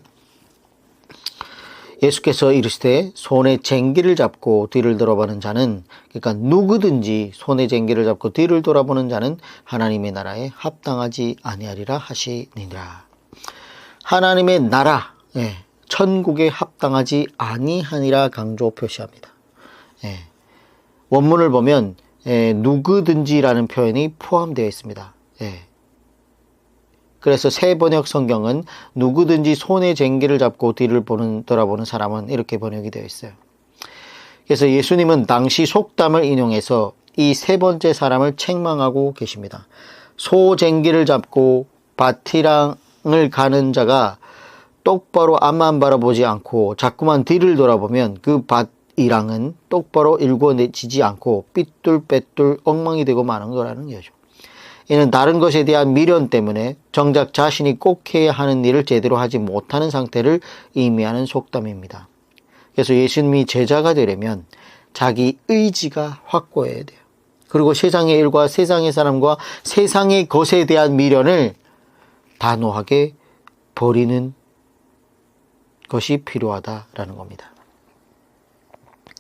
예수께서 이르시되 손에 쟁기를 잡고 뒤를 돌아보는 자는, 그러니까 누구든지 손에 쟁기를 잡고 뒤를 돌아보는 자는 하나님의 나라에 합당하지 아니하리라 하시니라. 하나님의 나라, 천국에 합당하지 아니하니라 강조 표시합니다. 원문을 보면 누구든지라는 표현이 포함되어 있습니다. 그래서 새 번역 성경은 누구든지 손에 쟁기를 잡고 뒤를 돌아보는 사람은 이렇게 번역이 되어 있어요. 그래서 예수님은 당시 속담을 인용해서 이 세 번째 사람을 책망하고 계십니다. 소 쟁기를 잡고 밭이랑을 가는 자가 똑바로 앞만 바라보지 않고 자꾸만 뒤를 돌아보면 그 밭이랑은 똑바로 일궈내지지 않고 삐뚤빼뚤 엉망이 되고 마는 거라는 거죠. 이는 다른 것에 대한 미련 때문에 정작 자신이 꼭 해야 하는 일을 제대로 하지 못하는 상태를 의미하는 속담입니다. 그래서 예수님이 제자가 되려면 자기 의지가 확고해야 돼요. 그리고 세상의 일과 세상의 사람과 세상의 것에 대한 미련을 단호하게 버리는 것이 필요하다라는 겁니다.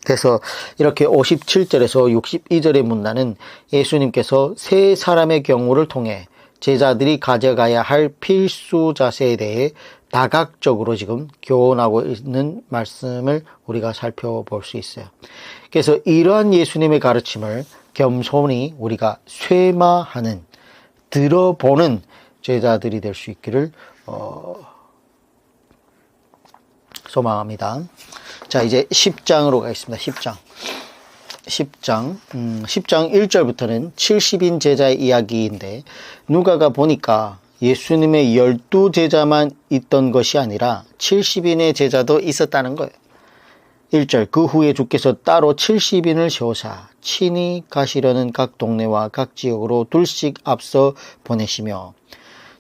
그래서 이렇게 57절에서 62절의 문단은 예수님께서 세 사람의 경우를 통해 제자들이 가져가야 할 필수 자세에 대해 다각적으로 지금 교훈하고 있는 말씀을 우리가 살펴볼 수 있어요. 그래서 이러한 예수님의 가르침을 겸손히 우리가 쇠마하는, 들어보는 제자들이 될 수 있기를 소망합니다. 자, 이제 10장으로 가겠습니다. 10장 1절부터는 70인 제자의 이야기인데, 누가가 보니까 예수님의 12제자만 있던 것이 아니라 70인의 제자도 있었다는 거예요. 1절, 그 후에 주께서 따로 70인을 세우사 친히 가시려는 각 동네와 각 지역으로 둘씩 앞서 보내시며,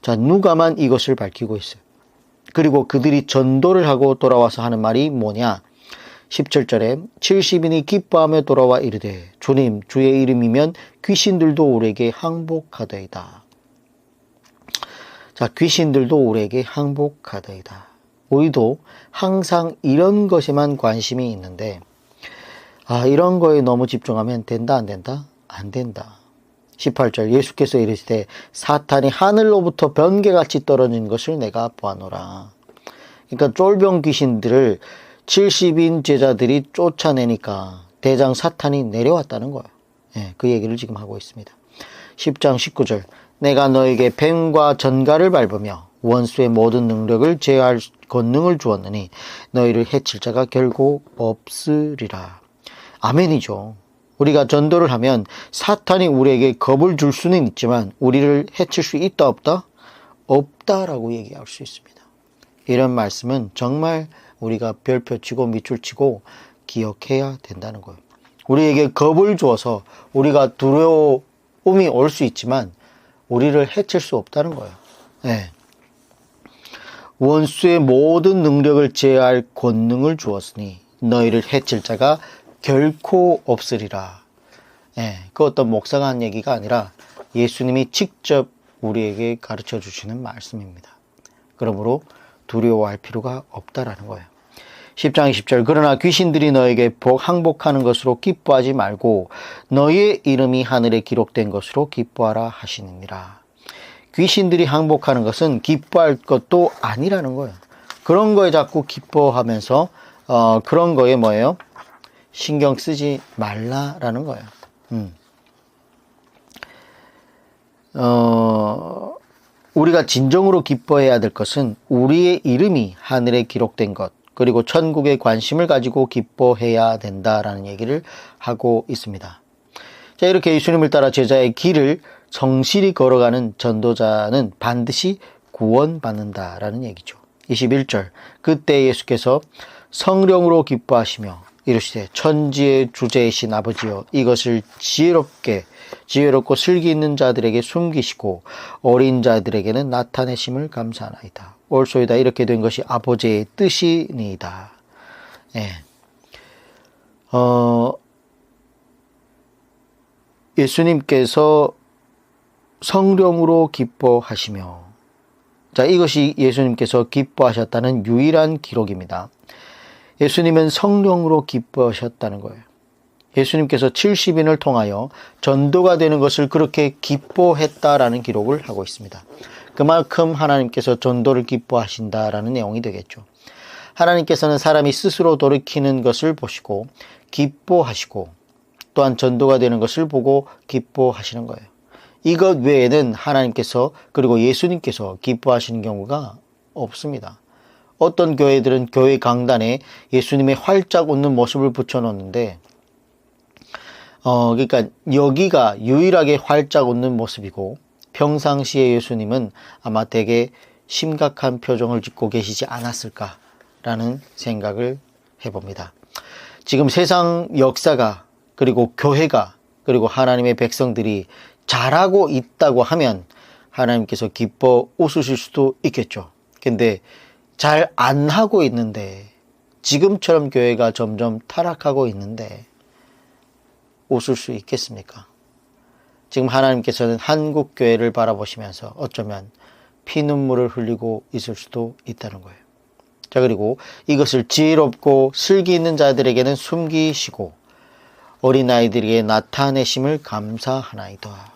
자, 누가만 이것을 밝히고 있어요. 그리고 그들이 전도를 하고 돌아와서 하는 말이 뭐냐? 17절에 70인이 기뻐하며 돌아와 이르되, 주님, 주의 이름이면 귀신들도 우리에게 항복하더이다. 자, 귀신들도 우리에게 항복하더이다. 우리도 항상 이런 것에만 관심이 있는데, 이런 거에 너무 집중하면 된다, 안 된다? 안 된다. 18절, 예수께서 이르시되 사탄이 하늘로부터 번개같이 떨어진 것을 내가 보아노라. 그러니까 쫄병 귀신들을 70인 제자들이 쫓아내니까 대장 사탄이 내려왔다는 거예요. 그 얘기를 지금 하고 있습니다. 10장 19절, 내가 너에게 뱀과 전갈을 밟으며 원수의 모든 능력을 제어할 권능을 주었느니 너희를 해칠 자가 결코 없으리라. 아멘이죠. 우리가 전도를 하면 사탄이 우리에게 겁을 줄 수는 있지만 우리를 해칠 수 있다 없다? 없다라고 얘기할 수 있습니다. 이런 말씀은 정말 우리가 별표치고 밑줄치고 기억해야 된다는 거예요. 우리에게 겁을 주어서 우리가 두려움이 올 수 있지만 우리를 해칠 수 없다는 거예요. 원수의 모든 능력을 제어할 권능을 주었으니 너희를 해칠 자가 결코 없으리라. 그 어떤 목사가 한 얘기가 아니라 예수님이 직접 우리에게 가르쳐 주시는 말씀입니다. 그러므로 두려워할 필요가 없다라는 거예요. 10장 20절, 그러나 귀신들이 너에게 항복하는 것으로 기뻐하지 말고 너희의 이름이 하늘에 기록된 것으로 기뻐하라 하시느니라. 귀신들이 항복하는 것은 기뻐할 것도 아니라는 거예요. 그런 거에 자꾸 기뻐하면서 그런 거에 뭐예요? 신경 쓰지 말라라는 거예요. 우리가 진정으로 기뻐해야 될 것은 우리의 이름이 하늘에 기록된 것, 그리고 천국에 관심을 가지고 기뻐해야 된다라는 얘기를 하고 있습니다. 자, 이렇게 예수님을 따라 제자의 길을 성실히 걸어가는 전도자는 반드시 구원받는다라는 얘기죠. 21절, 그때 예수께서 성령으로 기뻐하시며 이르시되 천지의 주제이신 아버지여, 이것을 지혜롭고 슬기 있는 자들에게 숨기시고 어린 자들에게는 나타내심을 감사하나이다. 옳소이다. 이렇게 된 것이 아버지의 뜻이니이다. 예수님께서 성령으로 기뻐하시며, 자, 이것이 예수님께서 기뻐하셨다는 유일한 기록입니다. 예수님은 성령으로 기뻐하셨다는 거예요. 예수님께서 70인을 통하여 전도가 되는 것을 그렇게 기뻐했다라는 기록을 하고 있습니다. 그만큼 하나님께서 전도를 기뻐하신다라는 내용이 되겠죠. 하나님께서는 사람이 스스로 돌이키는 것을 보시고 기뻐하시고, 또한 전도가 되는 것을 보고 기뻐하시는 거예요. 이것 외에는 하나님께서, 그리고 예수님께서 기뻐하시는 경우가 없습니다. 어떤 교회들은 교회 강단에 예수님의 활짝 웃는 모습을 붙여놓는데, 그러니까 여기가 유일하게 활짝 웃는 모습이고, 평상시에 예수님은 아마 되게 심각한 표정을 짓고 계시지 않았을까라는 생각을 해봅니다. 지금 세상 역사가, 그리고 교회가, 그리고 하나님의 백성들이 잘하고 있다고 하면 하나님께서 기뻐 웃으실 수도 있겠죠. 근데 잘 안 하고 있는데, 지금처럼 교회가 점점 타락하고 있는데 웃을 수 있겠습니까? 지금 하나님께서는 한국 교회를 바라보시면서 어쩌면 피눈물을 흘리고 있을 수도 있다는 거예요. 자, 그리고 이것을 지혜롭고 슬기 있는 자들에게는 숨기시고 어린아이들에게 나타내심을 감사하나이다.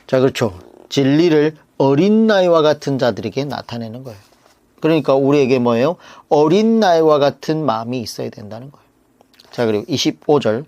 자, 그렇죠. 진리를 어린아이와 같은 자들에게 나타내는 거예요. 그러니까 우리에게 뭐예요? 어린아이와 같은 마음이 있어야 된다는 거예요. 자, 그리고 25절.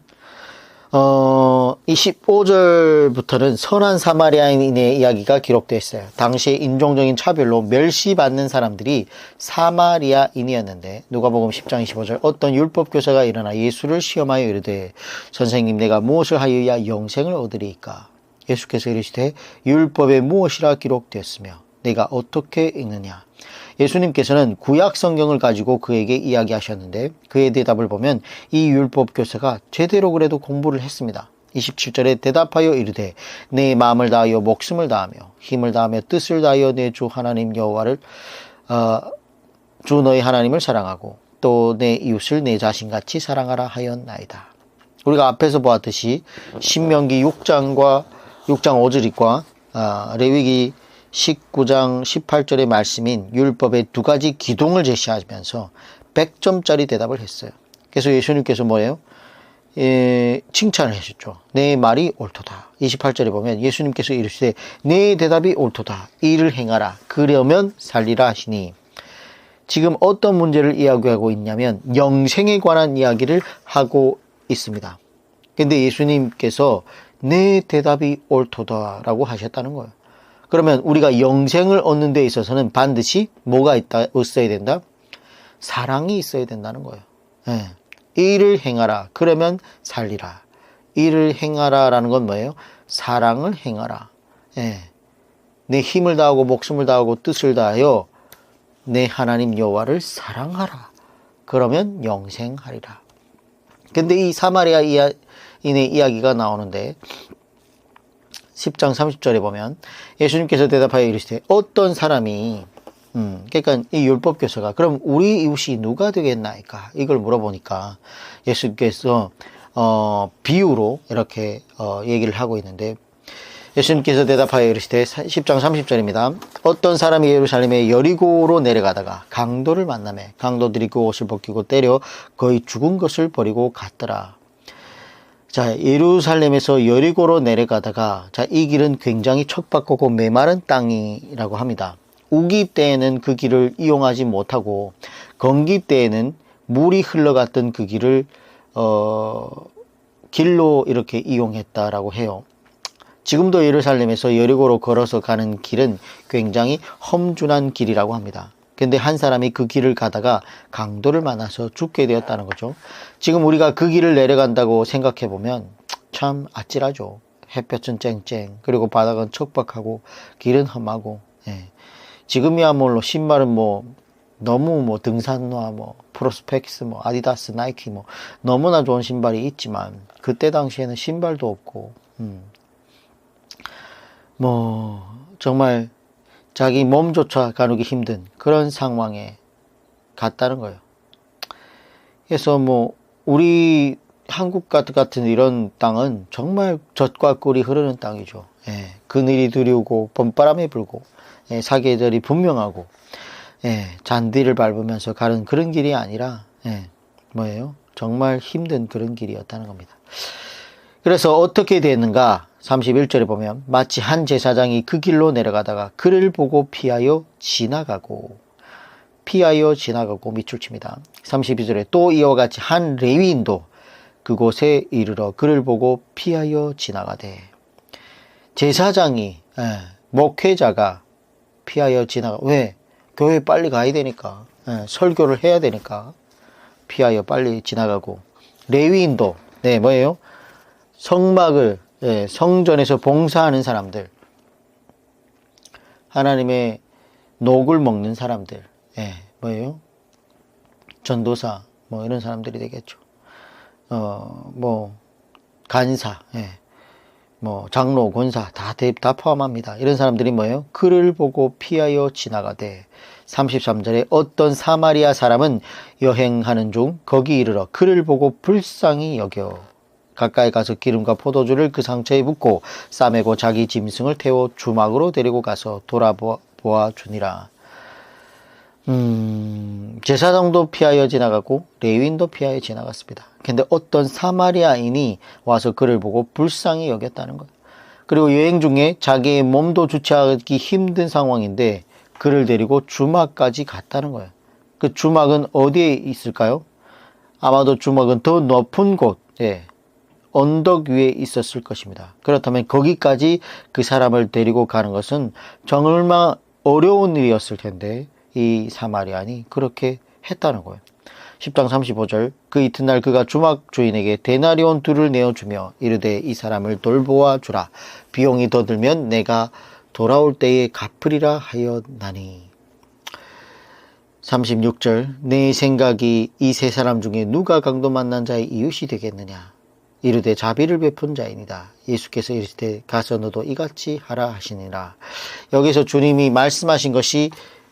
25절부터는 선한 사마리아인의 이야기가 기록되어 있어요. 당시에 인종적인 차별로 멸시받는 사람들이 사마리아인이었는데, 누가복음 10장 25절, 어떤 율법 교사가 일어나 예수를 시험하여 이르되, 선생님, 내가 무엇을 하여야 영생을 얻으리이까? 예수께서 이르시되, 율법에 무엇이라 기록되었으며 내가 어떻게 읽느냐? 예수님께서는 구약 성경을 가지고 그에게 이야기하셨는데, 그의 대답을 보면 이 율법 교사가 제대로 그래도 공부를 했습니다. 27절에 대답하여 이르되, 내 마음을 다하여 목숨을 다하며 힘을 다하며 뜻을 다하여 내 주 하나님 여호와를 주 너희 하나님을 사랑하고 또 내 이웃을 내 자신같이 사랑하라 하였나이다. 우리가 앞에서 보았듯이 신명기 6장 5절과 레위기 19장 18절의 말씀인 율법의 두 가지 기둥을 제시하면서 100점짜리 대답을 했어요. 그래서 예수님께서 뭐예요? 칭찬을 하셨죠. 내 말이 옳도다. 28절에 보면 예수님께서 이르시되 내 대답이 옳도다. 이를 행하라. 그러면 살리라 하시니, 지금 어떤 문제를 이야기하고 있냐면 영생에 관한 이야기를 하고 있습니다. 근데 예수님께서 내 대답이 옳도다라고 하셨다는 거예요. 그러면 우리가 영생을 얻는 데 있어서는 반드시 뭐가 있어야 된다? 사랑이 있어야 된다는 거예요. 예. 이를 행하라. 그러면 살리라. 이를 행하라 라는 건 뭐예요? 사랑을 행하라. 예. 내 힘을 다하고 목숨을 다하고 뜻을 다하여 내 하나님 여호와를 사랑하라. 그러면 영생하리라. 근데 이 사마리아인의 이야기가 나오는데 10장 30절에 보면 예수님께서 대답하여 이르시되, 어떤 사람이 그러니까 이 율법 교사가 그럼 우리 이웃이 누가 되겠나이까? 이걸 물어보니까 예수님께서 비유로 이렇게 얘기를 하고 있는데, 예수님께서 대답하여 이르시되 10장 30절입니다. 어떤 사람이 예루살렘에 여리고로 내려가다가 강도를 만나매 강도들이 그 옷을 벗기고 때려 거의 죽은 것을 버리고 갔더라. 자, 예루살렘에서 여리고로 내려가다가, 자, 이 길은 굉장히 척박하고 메마른 땅이라고 합니다. 우기 때에는 그 길을 이용하지 못하고 건기 때에는 물이 흘러갔던 그 길을 길로 이렇게 이용했다라고 해요. 지금도 예루살렘에서 여리고로 걸어서 가는 길은 굉장히 험준한 길이라고 합니다. 근데 한 사람이 그 길을 가다가 강도를 만나서 죽게 되었다는 거죠. 지금 우리가 그 길을 내려간다고 생각해 보면 참 아찔하죠. 햇볕은 쨍쨍, 그리고 바닥은 척박하고 길은 험하고, 예. 지금이야말로 신발은 너무 등산화, 프로스펙스, 아디다스, 나이키, 너무나 좋은 신발이 있지만, 그때 당시에는 신발도 없고, 정말 자기 몸조차 가누기 힘든 그런 상황에 갔다는 거예요. 그래서 우리 한국 같은 이런 땅은 정말 젖과 꿀이 흐르는 땅이죠. 예, 그늘이 두리우고 봄바람이 불고, 예, 사계절이 분명하고, 예, 잔디를 밟으면서 가는 그런 길이 아니라, 예, 정말 힘든 그런 길이었다는 겁니다. 그래서 어떻게 됐는가? 31절에 보면 마치 한 제사장이 그 길로 내려가다가 그를 보고 피하여 지나가고 밑줄 칩니다. 32절에 또 이와 같이 한 레위인도 그곳에 이르러 그를 보고 피하여 지나가되, 제사장이, 목회자가 피하여 왜? 교회 빨리 가야 되니까, 설교를 해야 되니까 피하여 빨리 지나가고, 레위인도 성막을, 성전에서 봉사하는 사람들, 하나님의 녹을 먹는 사람들, 전도사, 이런 사람들이 되겠죠. 간사, 뭐 장로, 권사 다 포함합니다. 이런 사람들이 뭐예요? 그를 보고 피하여 지나가되 33절에 어떤 사마리아 사람은 여행하는 중 거기 이르러 그를 보고 불쌍히 여겨 가까이 가서 기름과 포도주를 그 상처에 붓고 싸매고 자기 짐승을 태워 주막으로 데리고 가서 돌아보아 주니라. 제사장도 피하여 지나가고 레위인도 피하여 지나갔습니다. 근데 어떤 사마리아인이 와서 그를 보고 불쌍히 여겼다는 거예요. 그리고 여행 중에 자기의 몸도 주체하기 힘든 상황인데 그를 데리고 주막까지 갔다는 거예요. 그 주막은 어디에 있을까요? 아마도 주막은 더 높은 곳, 언덕 위에 있었을 것입니다. 그렇다면 거기까지 그 사람을 데리고 가는 것은 정말 어려운 일이었을 텐데 이 사마리안이 그렇게 했다는 거예요. 10장 35절 그 이튿날 그가 주막 주인에게 데나리온 2를 내어주며 이르되 이 사람을 돌보아 주라. 비용이 더 들면 내가 돌아올 때에 갚으리라 하였나니. 36절 내 생각이 이 세 사람 중에 누가 강도 만난 자의 이웃이 되겠느냐. 이르되 자비를 베푼 자이니다. 예수께서 이르시되 가서 너도 이같이 하라 하시니라. 여기서 주님이 말씀하신 것이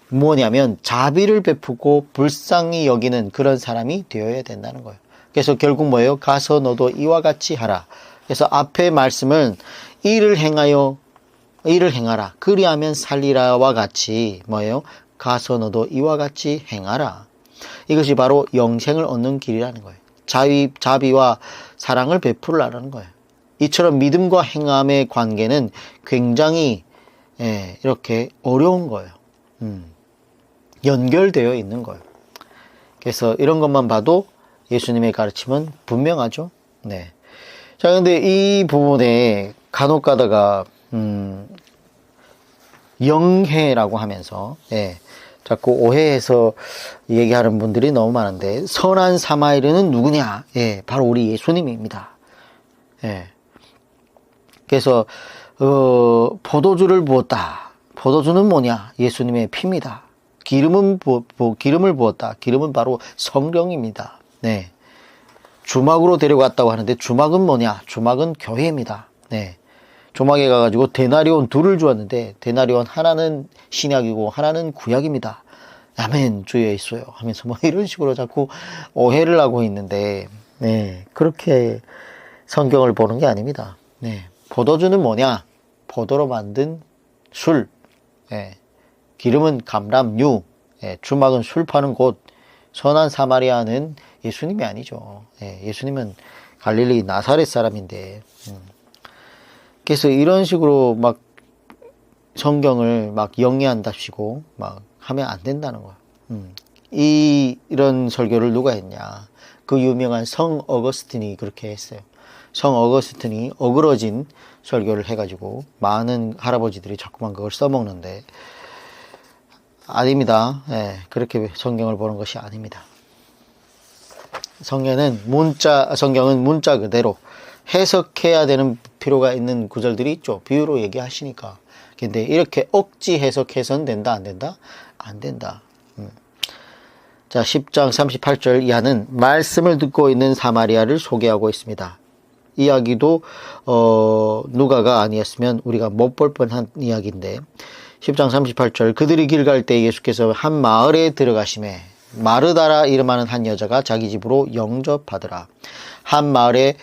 뭐냐면 자비를 베푸고 불쌍히 여기는 그런 사람이 되어야 된다는 거예요. 그래서 결국 뭐예요? 가서 너도 이와 같이 하라. 그래서 앞에 말씀은 일을 행하라. 그리하면 살리라와 같이 뭐예요? 가서 너도 이와 같이 행하라. 이것이 바로 영생을 얻는 길이라는 거예요. 자비와 사랑을 베풀라는 거예요. 이처럼 믿음과 행함의 관계는 굉장히 이렇게 어려운 거예요. 연결되어 있는 거예요. 그래서 이런 것만 봐도 예수님의 가르침은 분명하죠. 네. 자, 근데 이 부분에 간혹 가다가 영해라고 하면서 자꾸 오해해서 얘기하는 분들이 너무 많은데 선한 사마리아인은 누구냐? 바로 우리 예수님입니다. 그래서 포도주를 부었다. 포도주는 뭐냐? 예수님의 피입니다. 기름을 부었다. 기름은 바로 성령입니다. 주막으로 데려갔다고 하는데 주막은 뭐냐? 주막은 교회입니다. 주막에 가가지고 데나리온 2를 주었는데 데나리온 하나는 신약이고 하나는 구약입니다. 아멘 주 예수요 하면서 뭐 이런 식으로 자꾸 오해를 하고 있는데 그렇게 성경을 보는 게 아닙니다. 포도주는 뭐냐? 포도로 만든 술. 기름은 감람유, 주막은 술 파는 곳, 선한 사마리아는 예수님이 아니죠. 예수님은 갈릴리 나사렛 사람인데, 그래서 이런 식으로 막 성경을 막 영리한답시고 막 하면 안 된다는 거야. 이런 설교를 누가 했냐? 그 유명한 성 어거스틴이 그렇게 했어요. 성 어거스틴이 어그러진 설교를 해가지고 많은 할아버지들이 자꾸만 그걸 써먹는데 아닙니다. 그렇게 성경을 보는 것이 아닙니다. 성경은 문자 그대로 해석해야 되는 필요가 있는 구절들이 있죠. 비유로 얘기하시니까. 근데 이렇게 억지 해석해서는 된다, 안 된다? 안 된다. 자, 10장 38절 이하는 말씀을 듣고 있는 사마리아를 소개하고 있습니다. 이야기도 누가가 아니었으면 우리가 못 볼 뻔한 이야기인데 10장 38절 그들이 길 갈 때 예수께서 한 마을에 들어가시매 마르다라 이름하는 한 여자가 자기 집으로 영접하더라. 한 마을에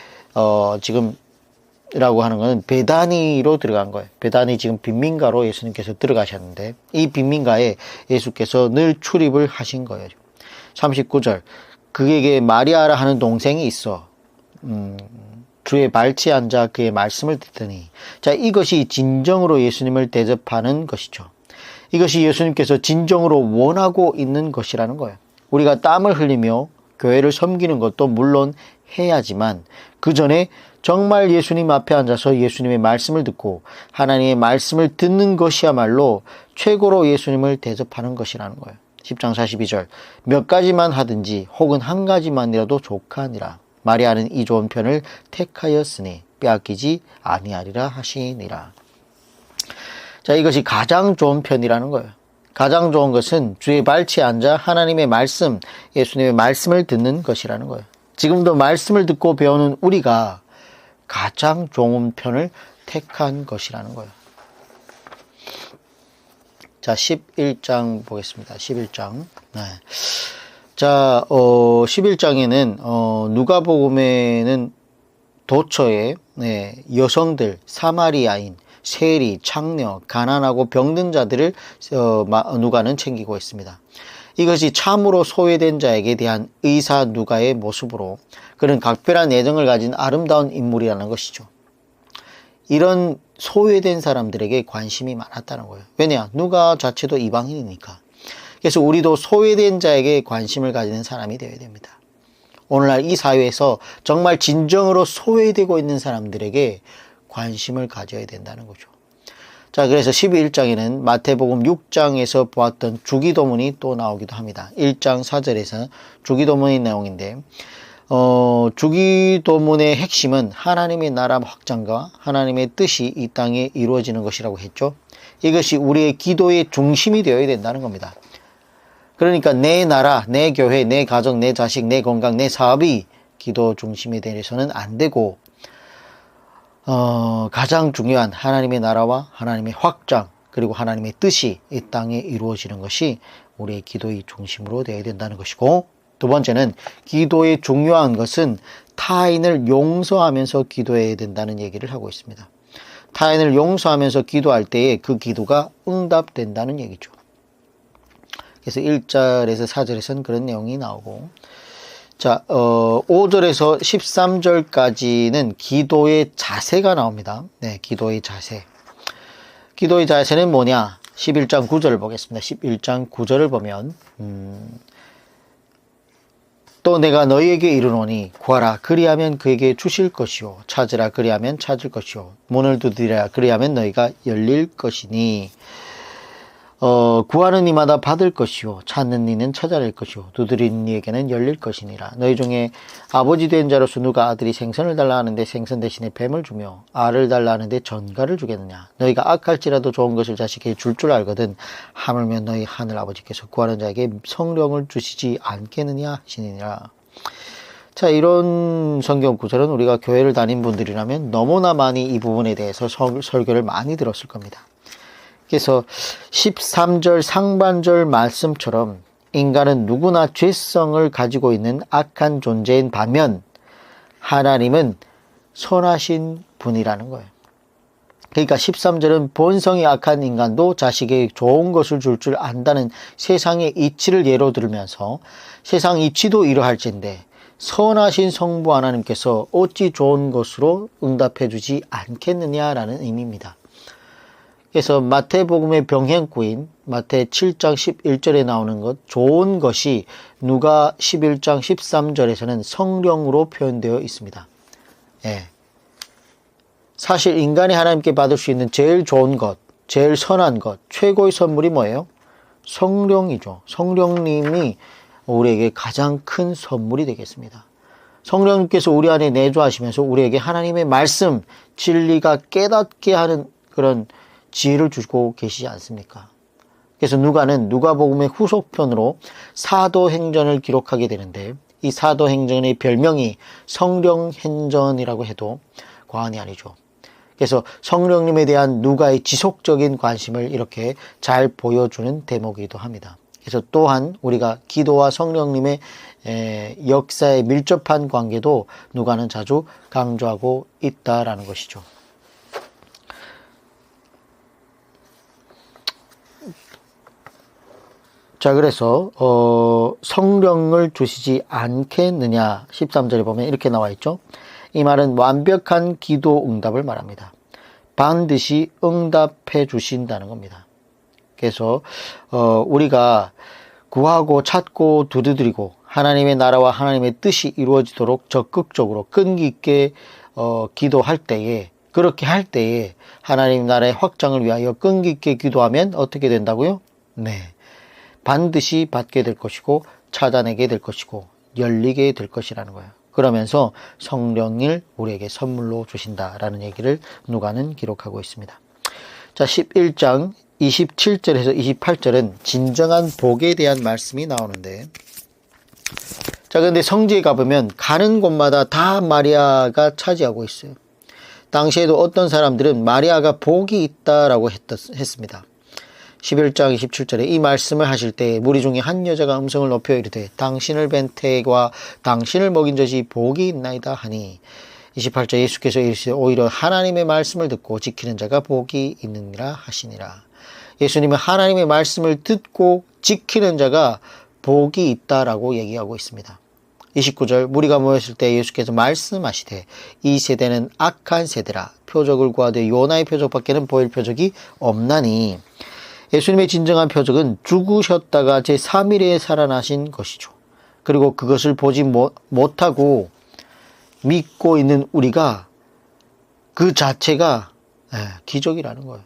지금 라고 하는 것은 베다니로 들어간 거예요. 베다니 지금 빈민가로 예수님께서 들어가셨는데 이 빈민가에 예수께서 늘 출입을 하신 거예요. 39절 그에게 마리아라 하는 동생이 있어 주의 발치에 앉아 그의 말씀을 듣더니 자 이것이 진정으로 예수님을 대접하는 것이죠. 이것이 예수님께서 진정으로 원하고 있는 것이라는 거예요. 우리가 땀을 흘리며 교회를 섬기는 것도 물론 해야지만 그 전에 정말 예수님 앞에 앉아서 예수님의 말씀을 듣고 하나님의 말씀을 듣는 것이야말로 최고로 예수님을 대접하는 것이라는 거예요. 10장 42절 몇 가지만 하든지 혹은 한 가지만이라도 족하니라. 마리아는 이 좋은 편을 택하였으니 빼앗기지 아니하리라 하시니라. 자, 이것이 가장 좋은 편이라는 거예요. 가장 좋은 것은 주의 발치에 앉아 하나님의 말씀, 예수님의 말씀을 듣는 것이라는 거예요. 지금도 말씀을 듣고 배우는 우리가 가장 좋은 편을 택한 것이라는 거예요. 자, 11장 보겠습니다. 11장. 네. 자, 11장에는, 누가복음에는 도처에, 네, 여성들, 사마리아인, 세리, 창녀, 가난하고 병든 자들을, 누가는 챙기고 있습니다. 이것이 참으로 소외된 자에게 대한 의사 누가의 모습으로 그는 각별한 애정을 가진 아름다운 인물이라는 것이죠. 이런 소외된 사람들에게 관심이 많았다는 거예요. 왜냐? 누가 자체도 이방인이니까. 그래서 우리도 소외된 자에게 관심을 가지는 사람이 되어야 됩니다. 오늘날 이 사회에서 정말 진정으로 소외되고 있는 사람들에게 관심을 가져야 된다는 거죠. 자, 그래서 11장에는 마태복음 6장에서 보았던 주기도문이 또 나오기도 합니다. 1장 4절에서 주기도문의 내용인데, 주기도문의 핵심은 하나님의 나라 확장과 하나님의 뜻이 이 땅에 이루어지는 것이라고 했죠. 이것이 우리의 기도의 중심이 되어야 된다는 겁니다. 그러니까 내 나라, 내 교회, 내 가정, 내 자식, 내 건강, 내 사업이 기도 중심이 되어서는 안 되고, 가장 중요한 하나님의 나라와 하나님의 확장, 그리고 하나님의 뜻이 이 땅에 이루어지는 것이 우리의 기도의 중심으로 되어야 된다는 것이고, 두 번째는 기도의 중요한 것은 타인을 용서하면서 기도해야 된다는 얘기를 하고 있습니다. 타인을 용서하면서 기도할 때에 그 기도가 응답된다는 얘기죠. 그래서 1절에서 4절에서는 그런 내용이 나오고, 자, 5절에서 13절까지는 기도의 자세가 나옵니다. 네, 기도의 자세. 기도의 자세는 뭐냐? 11장 9절을 보겠습니다. 11장 9절을 보면, 또 내가 너희에게 이르노니 구하라 그리하면 그에게 주실 것이요 찾으라 그리하면 찾을 것이요 문을 두드리라 그리하면 너희가 열릴 것이니 구하는 이마다 받을 것이요 찾는 이는 찾아낼 것이요 두드리는 이에게는 열릴 것이니라. 너희 중에 아버지 된 자로서 누가 아들이 생선을 달라 하는데 생선 대신에 뱀을 주며 알을 달라 하는데 전갈을 주겠느냐. 너희가 악할지라도 좋은 것을 자식에게 줄 줄 알거든 하물며 너희 하늘 아버지께서 구하는 자에게 성령을 주시지 않겠느냐 하시니라. 자, 이런 성경 구절은 우리가 교회를 다닌 분들이라면 너무나 많이 이 부분에 대해서 설교를 많이 들었을 겁니다. 그래서 13절 상반절 말씀처럼 인간은 누구나 죄성을 가지고 있는 악한 존재인 반면 하나님은 선하신 분이라는 거예요. 그러니까 13절은 본성이 악한 인간도 자식에게 좋은 것을 줄 안다는 세상의 이치를 예로 들면서 세상 이치도 이러할진데 선하신 성부 하나님께서 어찌 좋은 것으로 응답해 주지 않겠느냐라는 의미입니다. 그래서 마태복음의 병행구인 마태 7장 11절에 나오는 것 좋은 것이 누가 11장 13절에서는 성령으로 표현되어 있습니다. 예. 사실 인간이 하나님께 받을 수 있는 제일 좋은 것, 제일 선한 것, 최고의 선물이 뭐예요? 성령이죠. 성령님이 우리에게 가장 큰 선물이 되겠습니다. 성령님께서 우리 안에 내주하시면서 우리에게 하나님의 말씀, 진리가 깨닫게 하는 그런 지혜를 주고 계시지 않습니까? 그래서 누가는 누가복음의 후속편으로 사도행전을 기록하게 되는데 이 사도행전의 별명이 성령행전이라고 해도 과언이 아니죠. 그래서 성령님에 대한 누가의 지속적인 관심을 이렇게 잘 보여주는 대목이기도 합니다. 그래서 또한 우리가 기도와 성령님의 역사에 밀접한 관계도 누가는 자주 강조하고 있다라는 것이죠. 자, 그래서 성령을 주시지 않겠느냐 13절에 보면 이렇게 나와 있죠. 이 말은 완벽한 기도 응답을 말합니다. 반드시 응답해 주신다는 겁니다. 그래서 우리가 구하고 찾고 두드리고 하나님의 나라와 하나님의 뜻이 이루어지도록 적극적으로 끈기 있게 기도할 때에 그렇게 할 때에 하나님 나라의 확장을 위하여 끈기 있게 기도하면 어떻게 된다고요? 네. 반드시 받게 될 것이고 찾아내게 될 것이고 열리게 될 것이라는 거예요. 그러면서 성령을 우리에게 선물로 주신다라는 얘기를 누가는 기록하고 있습니다. 자, 11장 27절에서 28절은 진정한 복에 대한 말씀이 나오는데 자, 근데 성지에 가보면 가는 곳마다 다 마리아가 차지하고 있어요. 당시에도 어떤 사람들은 마리아가 복이 있다라고 했습니다. 11장 27절에 이 말씀을 하실 때 무리 중에 한 여자가 음성을 높여 이르되 당신을 뵌 태가 당신을 먹인 젖이 복이 있나이다 하니 28절 예수께서 이르시되 오히려 하나님의 말씀을 듣고 지키는 자가 복이 있느니라 하시니라. 예수님은 하나님의 말씀을 듣고 지키는 자가 복이 있다라고 얘기하고 있습니다. 29절 무리가 모였을 때 예수께서 말씀하시되 이 세대는 악한 세대라 표적을 구하되 요나의 표적밖에는 보일 표적이 없나니 예수님의 진정한 표적은 죽으셨다가 제3일에 살아나신 것이죠. 그리고 그것을 보지 못하고 믿고 있는 우리가 그 자체가 기적이라는 거예요.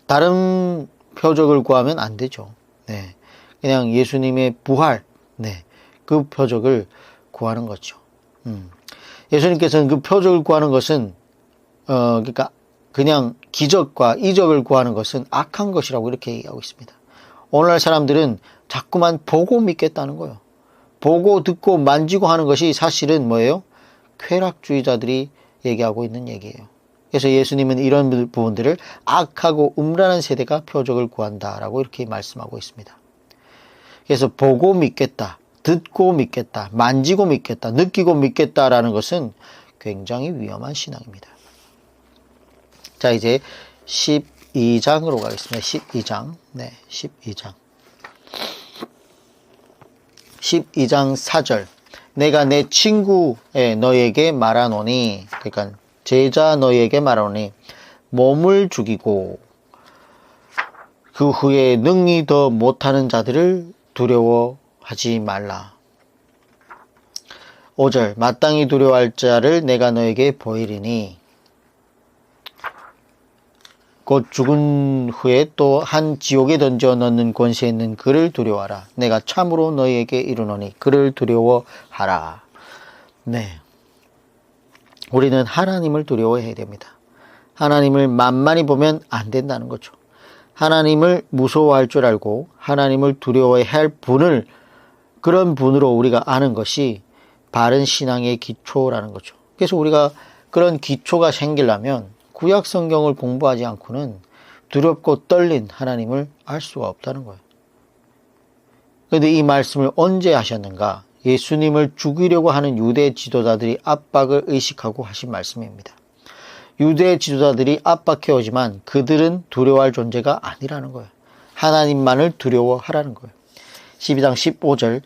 다른 표적을 구하면 안 되죠. 네. 그냥 예수님의 부활, 그 표적을 구하는 거죠. 예수님께서는 그 표적을 구하는 것은, 그러니까 그냥 기적과 이적을 구하는 것은 악한 것이라고 이렇게 얘기하고 있습니다. 오늘날 사람들은 자꾸만 보고 믿겠다는 거예요. 보고 듣고 만지고 하는 것이 사실은 뭐예요? 쾌락주의자들이 얘기하고 있는 얘기예요. 그래서 예수님은 이런 부분들을 악하고 음란한 세대가 표적을 구한다라고 이렇게 말씀하고 있습니다. 그래서 보고 믿겠다, 듣고 믿겠다, 만지고 믿겠다, 느끼고 믿겠다라는 것은 굉장히 위험한 신앙입니다. 자, 이제 12장으로 가겠습니다. 12장. 12장 4절. 내가 내 친구 너에게 말하노니, 그러니까 제자 너에게 말하노니 몸을 죽이고 그 후에 능히 더 못하는 자들을 두려워하지 말라. 5절. 마땅히 두려워할 자를 내가 너에게 보이리니 곧 죽은 후에 또 한 지옥에 던져 넣는 권세 있는 그를 두려워하라. 내가 참으로 너희에게 이르노니 그를 두려워하라. 네, 우리는 하나님을 두려워해야 됩니다. 하나님을 만만히 보면 안 된다는 거죠. 하나님을 무서워할 줄 알고 하나님을 두려워해야 할 분을 그런 분으로 우리가 아는 것이 바른 신앙의 기초라는 거죠. 그래서 우리가 그런 기초가 생기려면 구약 성경을 공부하지 않고는 두렵고 떨린 하나님을 알 수가 없다는 거예요. 그런데 이 말씀을 언제 하셨는가? 예수님을 죽이려고 하는 유대 지도자들이 압박을 의식하고 하신 말씀입니다. 유대 지도자들이 압박해오지만 그들은 두려워할 존재가 아니라는 거예요. 하나님만을 두려워하라는 거예요. 12장 15절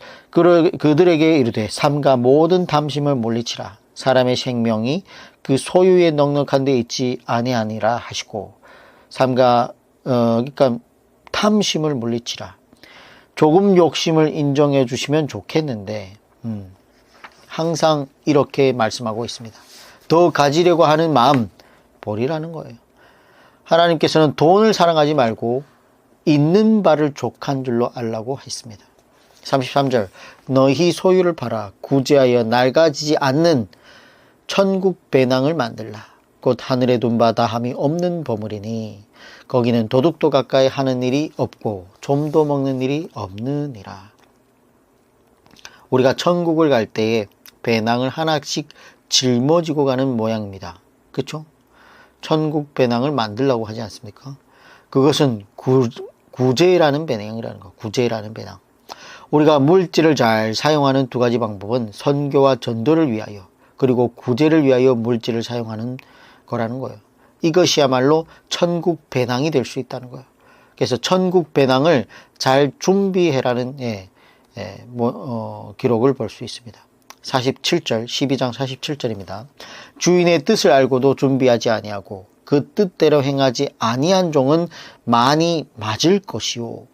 그들에게 이르되 삼가 모든 탐심을 물리치라. 사람의 생명이 그 소유에 넉넉한 데 있지 아니하니라 하시고 삼가 그러니까 탐심을 물리치라. 조금 욕심을 인정해 주시면 좋겠는데 항상 이렇게 말씀하고 있습니다. 더 가지려고 하는 마음 버리라는 거예요. 하나님께서는 돈을 사랑하지 말고 있는 바를 족한 줄로 알라고 했습니다. 33절 너희 소유를 팔아 구제하여 낡아지지 않는 천국 배낭을 만들라. 곧 하늘에 둔 바 다함이 없는 보물이니 거기는 도둑도 가까이 하는 일이 없고 좀도 먹는 일이 없느니라. 우리가 천국을 갈 때에 배낭을 하나씩 짊어지고 가는 모양입니다. 그렇죠? 천국 배낭을 만들라고 하지 않습니까? 그것은 구제라는 배낭이라는 거. 구제라는 배낭. 우리가 물질을 잘 사용하는 두 가지 방법은 선교와 전도를 위하여 그리고 구제를 위하여 물질을 사용하는 거라는 거예요. 이것이야말로 천국 배낭이 될 수 있다는 거예요. 그래서 천국 배낭을 잘 준비해라는 기록을 볼 수 있습니다. 47절, 12장 47절입니다. 주인의 뜻을 알고도 준비하지 아니하고 그 뜻대로 행하지 아니한 종은 많이 맞을 것이요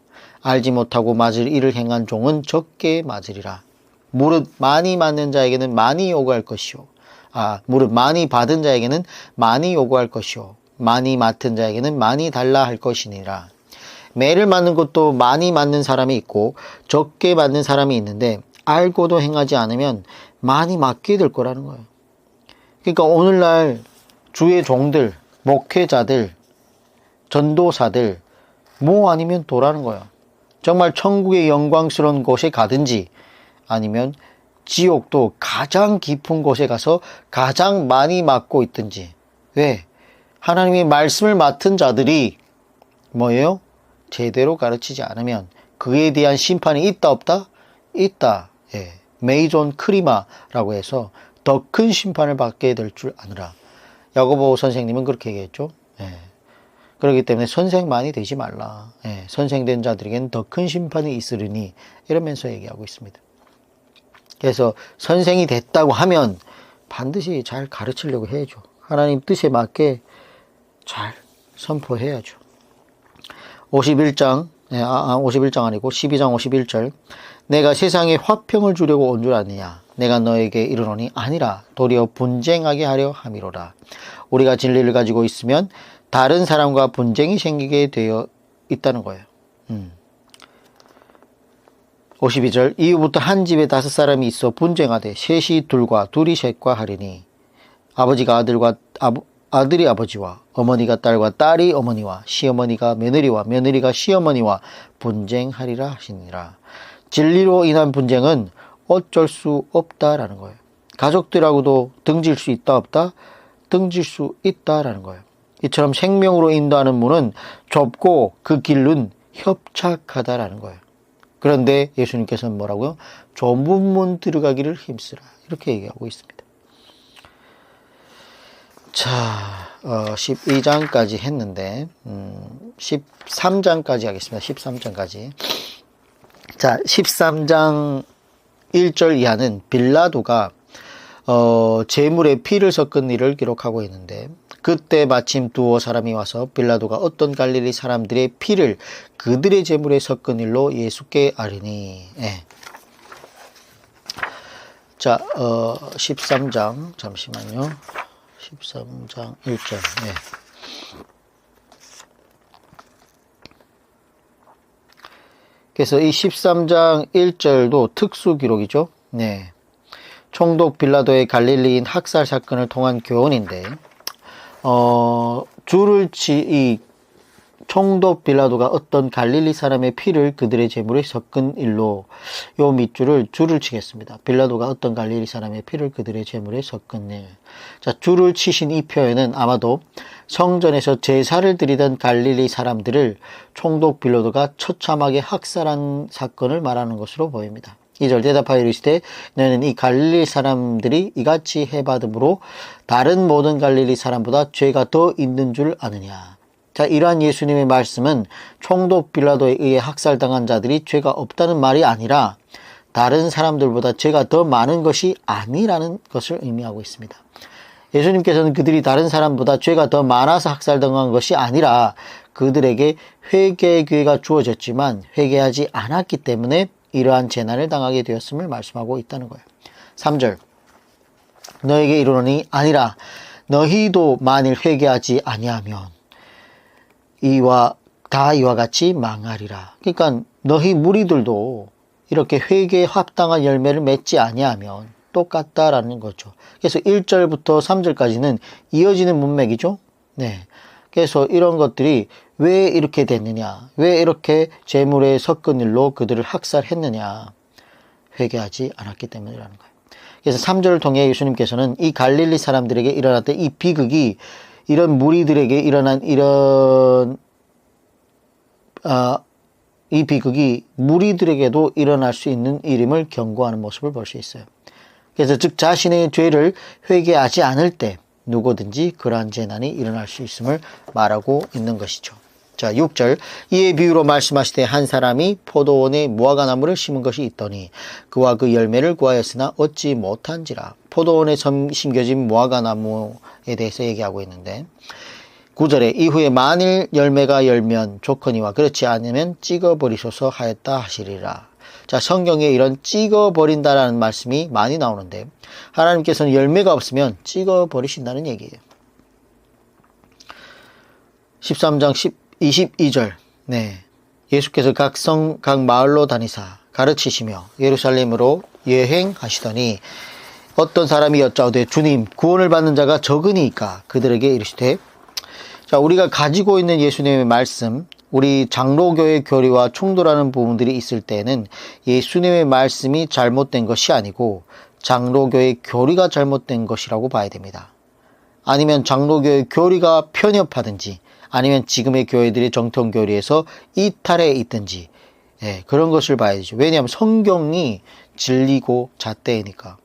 알지 못하고 맞을 일을 행한 종은 적게 맞으리라. 무릇 많이 맞는 자에게는 많이 요구할 것이요 무릇 많이 받은 자에게는 많이 요구할 것이요 많이 맡은 자에게는 많이 달라 할 것이니라. 매를 맞는 것도 많이 맞는 사람이 있고 적게 맞는 사람이 있는데 알고도 행하지 않으면 많이 맞게 될 거라는 거예요. 그러니까 오늘날 주의 종들, 목회자들, 전도사들 뭐 아니면 도라는 거예요. 정말 천국의 영광스러운 곳에 가든지 아니면 지옥도 가장 깊은 곳에 가서 가장 많이 맞고 있든지. 왜? 하나님의 말씀을 맡은 자들이 뭐예요? 제대로 가르치지 않으면 그에 대한 심판이 있다 없다? 있다. 예. 메이존 크리마라고 해서 더 큰 심판을 받게 될 줄 아느라. 야고보 선생님은 그렇게 얘기했죠. 예. 그렇기 때문에 선생만이 되지 말라. 예. 선생된 자들에게는 더 큰 심판이 있으리니 이러면서 얘기하고 있습니다. 그래서 선생이 됐다고 하면 반드시 잘 가르치려고 해야죠. 하나님 뜻에 맞게 잘 선포해야죠. 51장, 51장 아니고 12장 51절. 내가 세상에 화평을 주려고 온 줄 아느냐? 내가 너에게 이르노니 아니라 도리어 분쟁하게 하려 함이로라. 우리가 진리를 가지고 있으면 다른 사람과 분쟁이 생기게 되어 있다는 거예요. 52절. 이후부터 한 집에 5사람이 있어 분쟁하되 셋이 둘과 둘이 셋과 하리니 아버지가 아들이 아버지와 어머니가 딸과 딸이 어머니와 시어머니가 며느리와 며느리가 시어머니와 분쟁하리라 하시니라. 진리로 인한 분쟁은 어쩔 수 없다라는 거예요. 가족들하고도 등질 수 있다 없다? 등질 수 있다라는 거예요. 이처럼 생명으로 인도하는 문은 좁고 그 길은 협착하다라는 거예요. 그런데 예수님께서는 뭐라고요? 좁은 문 들어가기를 힘쓰라. 이렇게 얘기하고 있습니다. 자, 12장까지 했는데 13장까지 하겠습니다. 13장까지. 자, 13장 1절 이하는 빌라도가 제물에 피를 섞은 일을 기록하고 있는데 그때 마침 두어 사람이 와서 빌라도가 어떤 갈릴리 사람들의 피를 그들의 제물에 섞은 일로 예수께 아뢰니. 예. 자, 13장 잠시만요. 13장 1절. 예. 그래서 이 13장 1절도 특수 기록이죠. 네. 총독 빌라도의 갈릴리인 학살 사건을 통한 교훈인데, 이 총독 빌라도가 어떤 갈릴리 사람의 피를 그들의 제물에 섞은 일로 요 밑줄을 줄을 치겠습니다. 빌라도가 어떤 갈릴리 사람의 피를 그들의 제물에 섞은 일. 자, 줄을 치신 이 표현은 아마도 성전에서 제사를 드리던 갈릴리 사람들을 총독 빌라도가 처참하게 학살한 사건을 말하는 것으로 보입니다. 2절 대답하여 이르시되 너는 이 갈릴리 사람들이 이같이 해받음으로 다른 모든 갈릴리 사람보다 죄가 더 있는 줄 아느냐. 자, 이러한 예수님의 말씀은 총독 빌라도에 의해 학살당한 자들이 죄가 없다는 말이 아니라 다른 사람들보다 죄가 더 많은 것이 아니라는 것을 의미하고 있습니다. 예수님께서는 그들이 다른 사람보다 죄가 더 많아서 학살당한 것이 아니라 그들에게 회개의 기회가 주어졌지만 회개하지 않았기 때문에 이러한 재난을 당하게 되었음을 말씀하고 있다는 거예요. 3절 너에게 이르노니 아니라 너희도 만일 회개하지 아니하면 이와 같이 망하리라. 그러니까 너희 무리들도 이렇게 회개에 합당한 열매를 맺지 아니하면 똑같다라는 거죠. 그래서 1절부터 3절까지는 이어지는 문맥이죠. 네. 그래서 이런 것들이 왜 이렇게 됐느냐, 왜 이렇게 제물에 섞은 일로 그들을 학살했느냐, 회개하지 않았기 때문이라는 거예요. 그래서 3절을 통해 예수님께서는 이 갈릴리 사람들에게 일어났던 이 비극이 이런 무리들에게 일어난 이 비극이 무리들에게도 일어날 수 있는 일임을 경고하는 모습을 볼 수 있어요. 그래서 즉 자신의 죄를 회개하지 않을 때 누구든지 그러한 재난이 일어날 수 있음을 말하고 있는 것이죠. 자, 6절 이에 비유로 말씀하시되 한 사람이 포도원에 무화과나무를 심은 것이 있더니 그와 그 열매를 구하였으나 얻지 못한지라. 포도원에 심겨진 무화과나무에 대해서 얘기하고 있는데 9절에 이후에 만일 열매가 열면 좋거니와 그렇지 않으면 찍어버리소서 하였다 하시리라. 자, 성경에 이런 찍어버린다라는 말씀이 많이 나오는데 하나님께서는 열매가 없으면 찍어버리신다는 얘기예요. 13장 22절 네, 예수께서 각 마을로 다니사 가르치시며 예루살렘으로 여행하시더니 어떤 사람이 여짜오되 주님 구원을 받는 자가 적으니까 그들에게 이르시되 자, 우리가 가지고 있는 예수님의 말씀 우리 장로교의 교리와 충돌하는 부분들이 있을 때에는 예수님의 말씀이 잘못된 것이 아니고 장로교의 교리가 잘못된 것이라고 봐야 됩니다. 아니면 장로교의 교리가 편협하든지 아니면 지금의 교회들이 정통교리에서 이탈해 있든지 그런 것을 봐야 되죠. 왜냐하면 성경이 진리고 잣대니까.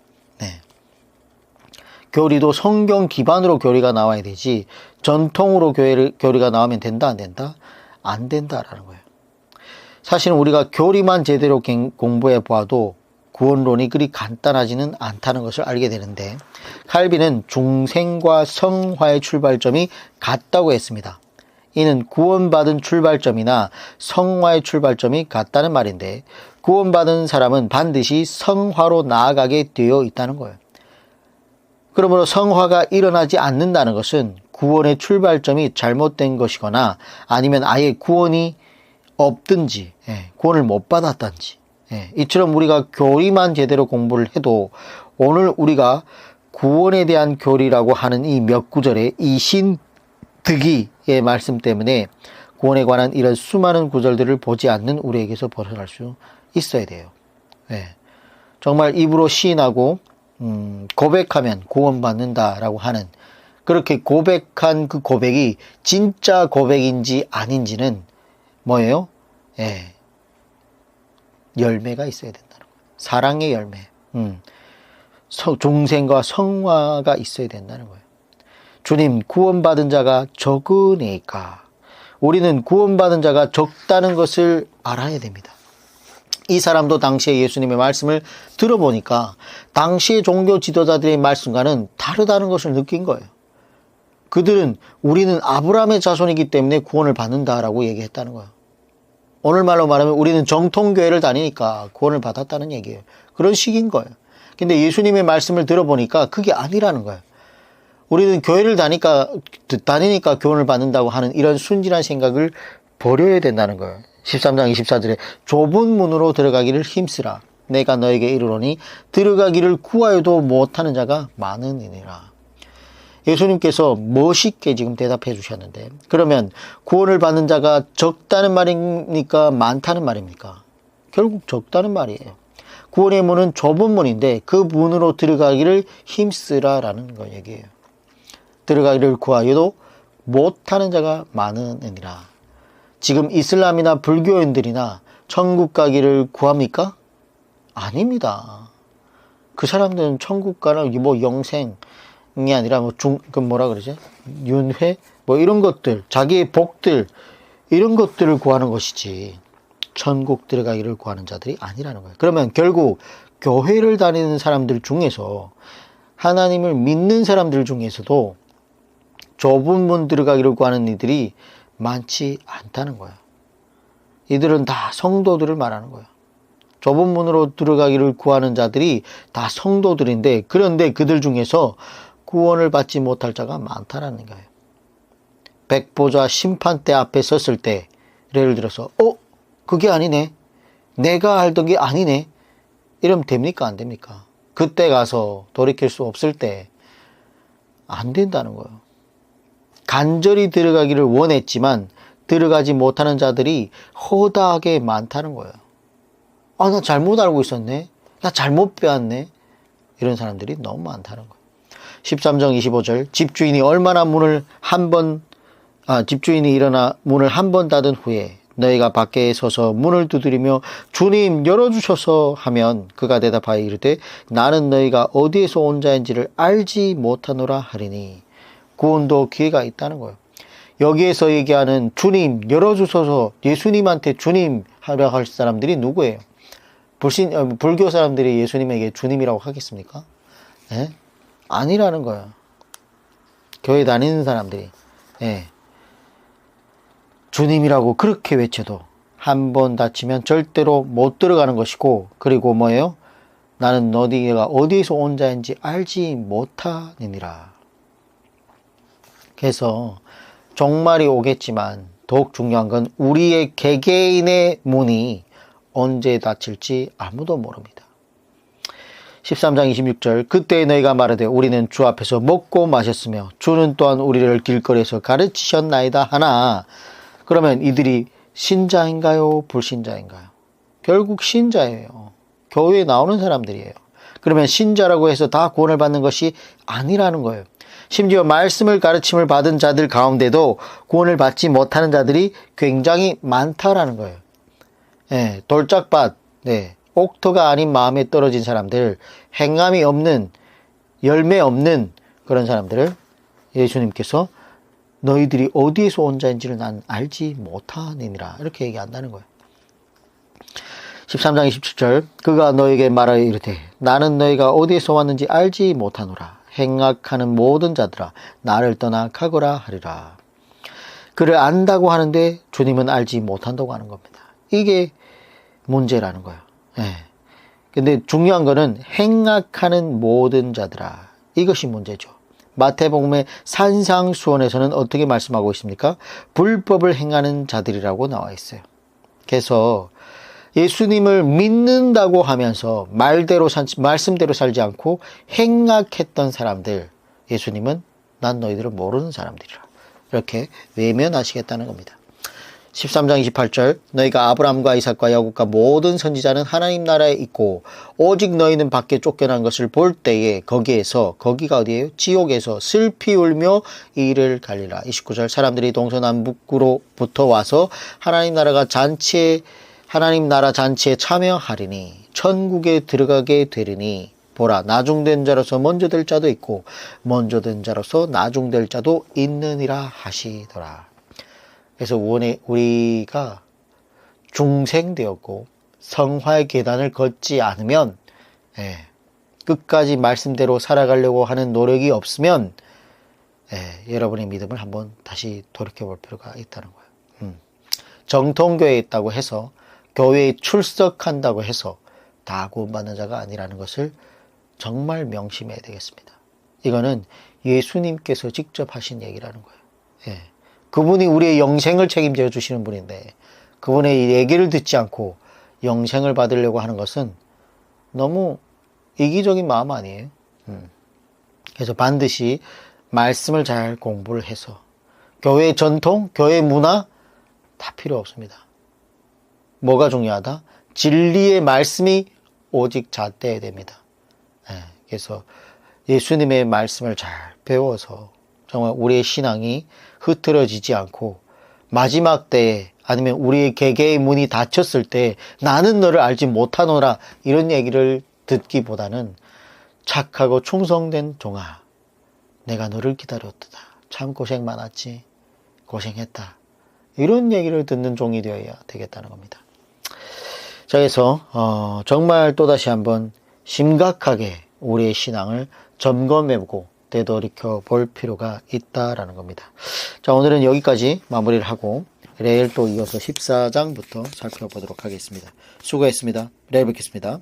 교리도 성경 기반으로 교리가 나와야 되지 전통으로 교리가 나오면 된다 안 된다? 안 된다라는 거예요. 사실은 우리가 교리만 제대로 공부해 보아도 구원론이 그리 간단하지는 않다는 것을 알게 되는데 칼빈은 중생과 성화의 출발점이 같다고 했습니다. 이는 구원받은 출발점이나 성화의 출발점이 같다는 말인데 구원받은 사람은 반드시 성화로 나아가게 되어 있다는 거예요. 그러므로 성화가 일어나지 않는다는 것은 구원의 출발점이 잘못된 것이거나 아니면 아예 구원이 없든지 구원을 못 받았든지 이처럼 우리가 교리만 제대로 공부를 해도 오늘 우리가 구원에 대한 교리라고 하는 이 몇 구절의 이 신득이의 말씀 때문에 구원에 관한 이런 수많은 구절들을 보지 않는 우리에게서 벗어날 수 있어야 돼요. 정말 입으로 시인하고 고백하면 구원받는다라고 하는 그렇게 고백한 그 고백이 진짜 고백인지 아닌지는 뭐예요? 열매가 있어야 된다는 거예요. 사랑의 열매. 중생과 성화가 있어야 된다는 거예요. 주님, 구원받은 자가 적으니까 우리는 구원받은 자가 적다는 것을 알아야 됩니다. 이 사람도 당시에 예수님의 말씀을 들어보니까 당시의 종교 지도자들의 말씀과는 다르다는 것을 느낀 거예요. 그들은 우리는 아브라함의 자손이기 때문에 구원을 받는다라고 얘기했다는 거예요. 오늘말로 말하면 우리는 정통교회를 다니니까 구원을 받았다는 얘기예요. 그런 식인 거예요. 근데 예수님의 말씀을 들어보니까 그게 아니라는 거예요. 우리는 교회를 다니니까 구원을 받는다고 하는 이런 순진한 생각을 버려야 된다는 거예요. 13장 24절에 좁은 문으로 들어가기를 힘쓰라. 내가 너에게 이르노니 들어가기를 구하여도 못하는 자가 많으니라. 예수님께서 멋있게 지금 대답해 주셨는데 그러면 구원을 받는 자가 적다는 말입니까? 많다는 말입니까? 결국 적다는 말이에요. 구원의 문은 좁은 문인데 그 문으로 들어가기를 힘쓰라라는 거 얘기예요. 들어가기를 구하여도 못하는 자가 많으니라. 지금 이슬람이나 불교인들이나 천국 가기를 구합니까? 아닙니다. 그 사람들은 천국 가나 영생이 아니라 뭐라 그러죠? 윤회? 이런 것들, 자기의 복들, 이런 것들을 구하는 것이지 천국 들어가기를 구하는 자들이 아니라는 거예요. 그러면 결국 교회를 다니는 사람들 중에서 하나님을 믿는 사람들 중에서도 좁은 문 들어가기를 구하는 이들이 많지 않다는 거예요. 이들은 다 성도들을 말하는 거예요. 좁은 문으로 들어가기를 구하는 자들이 다 성도들인데 그런데 그들 중에서 구원을 받지 못할 자가 많다는 거예요. 백보자 심판대 앞에 섰을 때 예를 들어서 그게 아니네. 내가 알던 게 아니네. 이러면 됩니까? 안 됩니까? 그때 가서 돌이킬 수 없을 때 안 된다는 거예요. 간절히 들어가기를 원했지만 들어가지 못하는 자들이 허다하게 많다는 거예요. 나 잘못 알고 있었네. 나 잘못 배웠네. 이런 사람들이 너무 많다는 거예요. 13장 25절 집주인이 일어나 문을 한 번 닫은 후에 너희가 밖에 서서 문을 두드리며 주님 열어주셔서 하면 그가 대답하여 이르되 나는 너희가 어디에서 온 자인지를 알지 못하노라 하리니. 구원도 기회가 있다는 거예요. 여기에서 얘기하는 주님 열어주셔서 예수님한테 주님 하려 할 사람들이 누구예요? 불교 사람들이 예수님에게 주님이라고 하겠습니까? 아니라는 거예요. 교회 다니는 사람들이 주님이라고 그렇게 외쳐도 한 번 다치면 절대로 못 들어가는 것이고 그리고 뭐예요? 나는 너희가 어디에서 온 자인지 알지 못하느니라. 그래서 종말이 오겠지만 더욱 중요한 건 우리의 개개인의 문이 언제 닫힐지 아무도 모릅니다. 13장 26절 그때 너희가 말하되 우리는 주 앞에서 먹고 마셨으며 주는 또한 우리를 길거리에서 가르치셨나이다 하나 그러면 이들이 신자인가요? 불신자인가요? 결국 신자예요. 교회에 나오는 사람들이에요. 그러면 신자라고 해서 다 구원을 받는 것이 아니라는 거예요. 심지어 말씀을 가르침을 받은 자들 가운데도 구원을 받지 못하는 자들이 굉장히 많다라는 거예요. 예, 돌짝밭, 네, 옥토가 아닌 마음에 떨어진 사람들, 행함이 없는, 열매 없는 그런 사람들을 예수님께서 너희들이 어디에서 온 자인지를 난 알지 못하느니라 이렇게 얘기한다는 거예요. 13장 27절 그가 너에게 말하여 이르되 나는 너희가 어디에서 왔는지 알지 못하노라. 행악하는 모든 자들아 나를 떠나 가거라 하리라. 그를 안다고 하는데 주님은 알지 못한다고 하는 겁니다. 이게 문제라는 거예요. 예. 근데 중요한 거는 행악하는 모든 자들아 이것이 문제죠. 마태복음의 산상수훈에서는 어떻게 말씀하고 있습니까? 불법을 행하는 자들이라고 나와 있어요. 그래서 예수님을 믿는다고 하면서 말씀대로 살지 않고 행악했던 사람들, 예수님은 난 너희들을 모르는 사람들이라 이렇게 외면하시겠다는 겁니다. 13장 28절 너희가 아브라함과 이삭과 야곱과 모든 선지자는 하나님 나라에 있고 오직 너희는 밖에 쫓겨난 것을 볼 때에 거기가 어디예요? 지옥에서 슬피 울며 이를 갈리라. 29절 사람들이 동서남북으로부터 와서 하나님 나라 잔치에 참여하리니 천국에 들어가게 되리니 보라 나중된 자로서 먼저 될 자도 있고 먼저 된 자로서 나중될 자도 있느니라 하시더라. 그래서 우리가 중생되었고 성화의 계단을 걷지 않으면 끝까지 말씀대로 살아가려고 하는 노력이 없으면 여러분의 믿음을 한번 다시 돌이켜 볼 필요가 있다는 거예요. 정통교회에 있다고 해서 교회에 출석한다고 해서 다 구원받는 자가 아니라는 것을 정말 명심해야 되겠습니다. 이거는 예수님께서 직접 하신 얘기라는 거예요. 그분이 우리의 영생을 책임져 주시는 분인데 그분의 얘기를 듣지 않고 영생을 받으려고 하는 것은 너무 이기적인 마음 아니에요? 그래서 반드시 말씀을 잘 공부를 해서 교회 전통, 교회 문화 다 필요 없습니다. 뭐가 중요하다? 진리의 말씀이 오직 잣대야 됩니다. 그래서 예수님의 말씀을 잘 배워서 정말 우리의 신앙이 흐트러지지 않고 마지막 때에 아니면 우리의 개개의 문이 닫혔을 때 나는 너를 알지 못하노라 이런 얘기를 듣기보다는 착하고 충성된 종아 내가 너를 기다렸다. 참 고생 많았지. 고생했다. 이런 얘기를 듣는 종이 되어야 되겠다는 겁니다. 자, 그래서 정말 또다시 한번 심각하게 우리의 신앙을 점검해보고 되돌이켜 볼 필요가 있다라는 겁니다. 자, 오늘은 여기까지 마무리를 하고 내일 또 이어서 14장부터 살펴보도록 하겠습니다. 수고했습니다. 내일 뵙겠습니다.